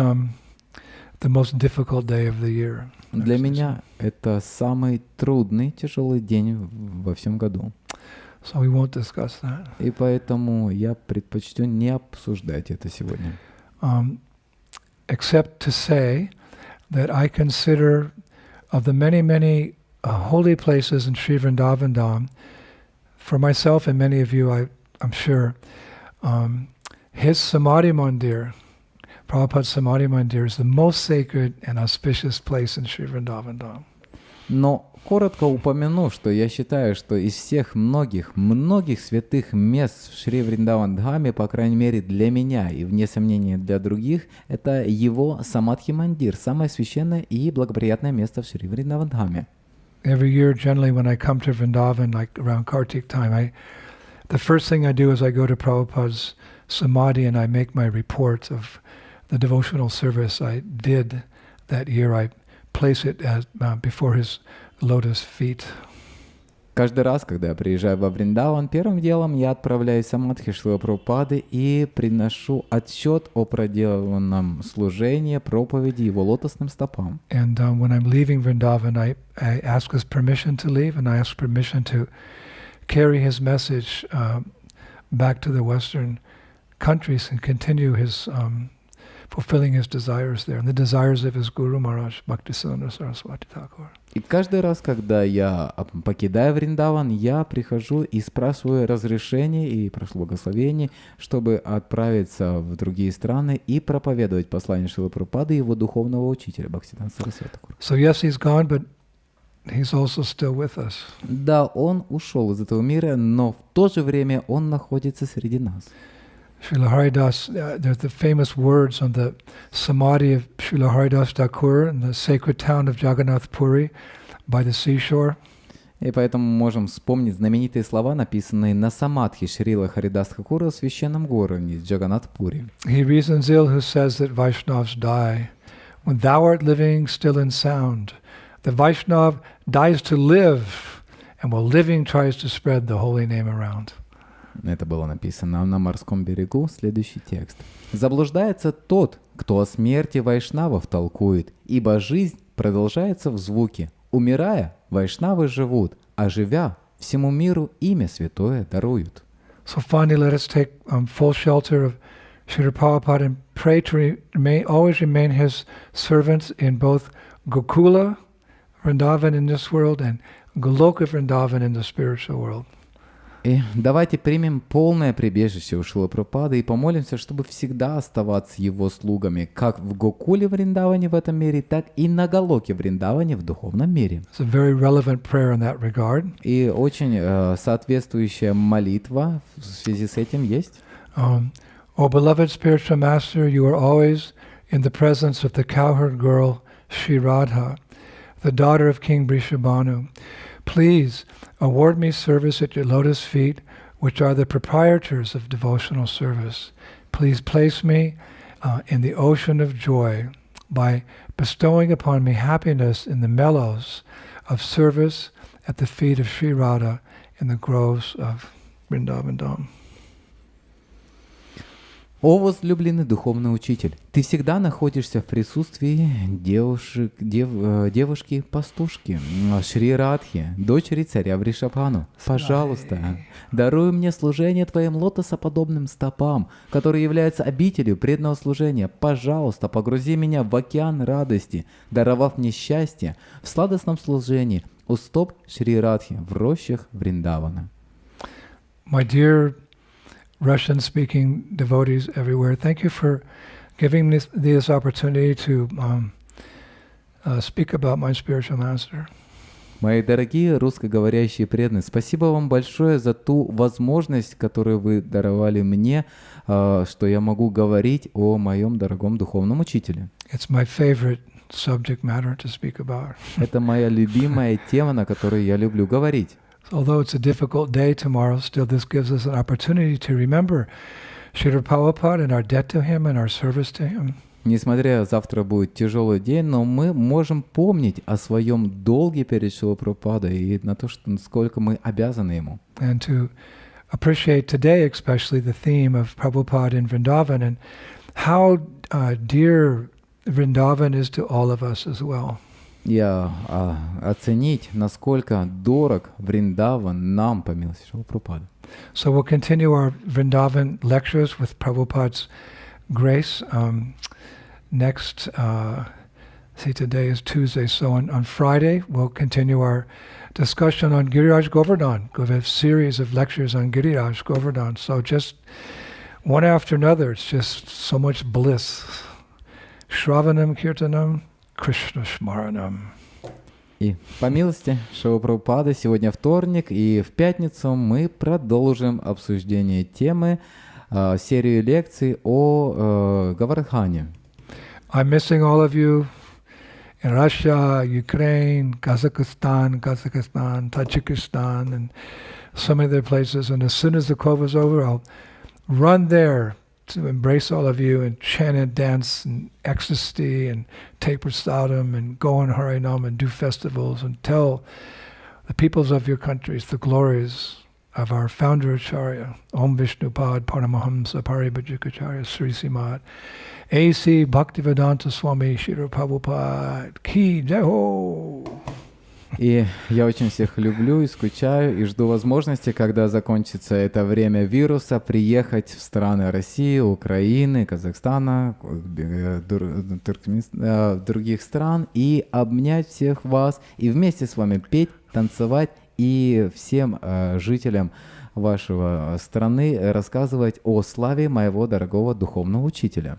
the most difficult day of the year. Для меня это самый трудный, тяжелый день во всем году. So we won't discuss that. И поэтому я предпочту не обсуждать это сегодня. Except to say that I consider of the many, many holy places in Sri Vrindavan Dham, for myself and many of you, I'm sure, his Samadhi Mandir, Prabhupada's Samadhi Mandir, is the most sacred and auspicious place in Sri Vrindavan Dham. Но коротко упомяну, что я считаю, что из всех многих святых мест в Шри Вриндаван-Дхаме, по крайней мере для меня и вне сомнения для других, это его Самадхи Мандир, самое священное и благоприятное место в Шри Вриндаван-Дхаме. Every year, generally, when I come to Vrindavan, like around Kartik time, the first thing I do is I go to Prabhupada's Samadhi and I make my report of the devotional service I did that year. I place it before his lotus feet. Каждый раз, когда я приезжаю во Вриндаван, первым делом я отправляюсь в Самадхи Шрилы Прабхупады и приношу отчет о проделанном служении, проповеди его лотосным стопам. And when I'm leaving Vrindavan, I ask his permission to leave, and I ask permission to carry his message back to the Western countries and continue his fulfilling his desires there, and the desires of his Guru Maharaj, Bhaktisiddhanta Saraswati Thakur. И каждый раз, когда я покидаю Вриндаван, я прихожу и спрашиваю разрешение и прошу благословения, чтобы отправиться в другие страны и проповедовать послание Шрилы Прабхупады и его духовного учителя Бхактисиддханта Сарасвати Тхакура. So yes, he's gone, but he's also still with us. Да, он ушел из этого мира, но в то же время он находится среди нас. Srila Haridas, there's the famous words on the Samadhi of Srila Haridas Thakur in the sacred town of Jagannath Puri by the seashore. И поэтому можем вспомнить знаменитые слова, написанные на самадхи Шрилы Харидас Тхакура в священном городе Джаганнат-Пури. He reasons ill who says that Vaishnavas die. When thou art living still and sound, the Vaishnav dies to live, and while living tries to spread the holy name around. Это было написано на морском берегу. Следующий текст. «Заблуждается тот, кто о смерти вайшнавов толкует, ибо жизнь продолжается в звуке. Умирая, вайшнавы живут, а живя, всему миру имя святое даруют». So finally, let us take full shelter of Srila Prabhupada and pray to always remain his servants in both Gokula, Vrindavan in this world, and Goloka Vrindavan in the spiritual world. И давайте примем полное прибежище у Шрилы Прабхупады и помолимся, чтобы всегда оставаться его слугами, как в Гокуле Вриндаване в этом мире, так и на Галоке Вриндаване в духовном мире. It's a very relevant prayer in that regard. И очень соответствующая молитва в связи с этим есть. O beloved spiritual master, you are always in the presence of the cowherd girl Shri Radha, the daughter of King Brishabhanu. Please award me service at your lotus feet, which are the proprietors of devotional service. Please place me in the ocean of joy by bestowing upon me happiness in the mellows of service at the feet of Sri Radha in the groves of Vrindavan Dham. О, возлюбленный духовный учитель, ты всегда находишься в присутствии девушки-пастушки, Шри Радхи, дочери царя Вришабхану. Пожалуйста, даруй мне служение твоим лотосоподобным стопам, которые являются обителью преданного служения. Пожалуйста, погрузи меня в океан радости, даровав мне счастье в сладостном служении у стоп Шри Радхи в рощах Вриндавана. My dear Russian-speaking devotees everywhere, thank you for giving this opportunity to speak about my spiritual master. Мои дорогие русскоговорящие преданные, спасибо вам большое за ту возможность, которую вы даровали мне, что я могу говорить о моем дорогом духовном учителе. It's my favorite subject matter to speak about. Это моя любимая тема, на которой я люблю говорить. Although it's a difficult day tomorrow, still this gives us an opportunity to remember Srila Prabhupada and our debt to him and our service to him. Несмотря завтра будет тяжелый день, но мы можем помнить о своем долге перед Шрилой Прабхупадой и на то, насколько мы обязаны ему. And to appreciate today especially the theme of Prabhupada in Vrindavan and how dear Vrindavan is to all of us as well. И оценить, насколько дорог Вриндаван нам, по милости Шрилы Прабхупады. So we'll continue our Vrindavan lectures with Prabhupada's grace. Next, today is Tuesday, so on Friday we'll continue our discussion on Giriraj Govardhan. We have a series of lectures on Giriraj Govardhan. So just one after another, it's just so much bliss. Shravanam Kirtanam, Krishna Smaranam. И по милости Шрилы Прабхупады сегодня вторник, и в пятницу мы продолжим обсуждение темы, серию лекций о Гавардхане. I'm missing all of you in Russia, Ukraine, Kazakhstan, Tajikistan, and so many other places. And as soon as the Kumbh is over, I'll run there to embrace all of you and chant and dance and ecstasy and take prasadam and go on Harinam and do festivals and tell the peoples of your countries the glories of our founder Acharya, Om Vishnupad Paramahamsa Paribhajikacharya Sri Srimad A.C. Bhaktivedanta Swami Srila Prabhupada Ki Jai Ho! И я очень всех люблю и скучаю, и жду возможности, когда закончится это время вируса, приехать в страны России, Украины, Казахстана, других стран и обнять всех вас, и вместе с вами петь, танцевать и всем жителям вашего страны рассказывать о славе моего дорогого духовного учителя.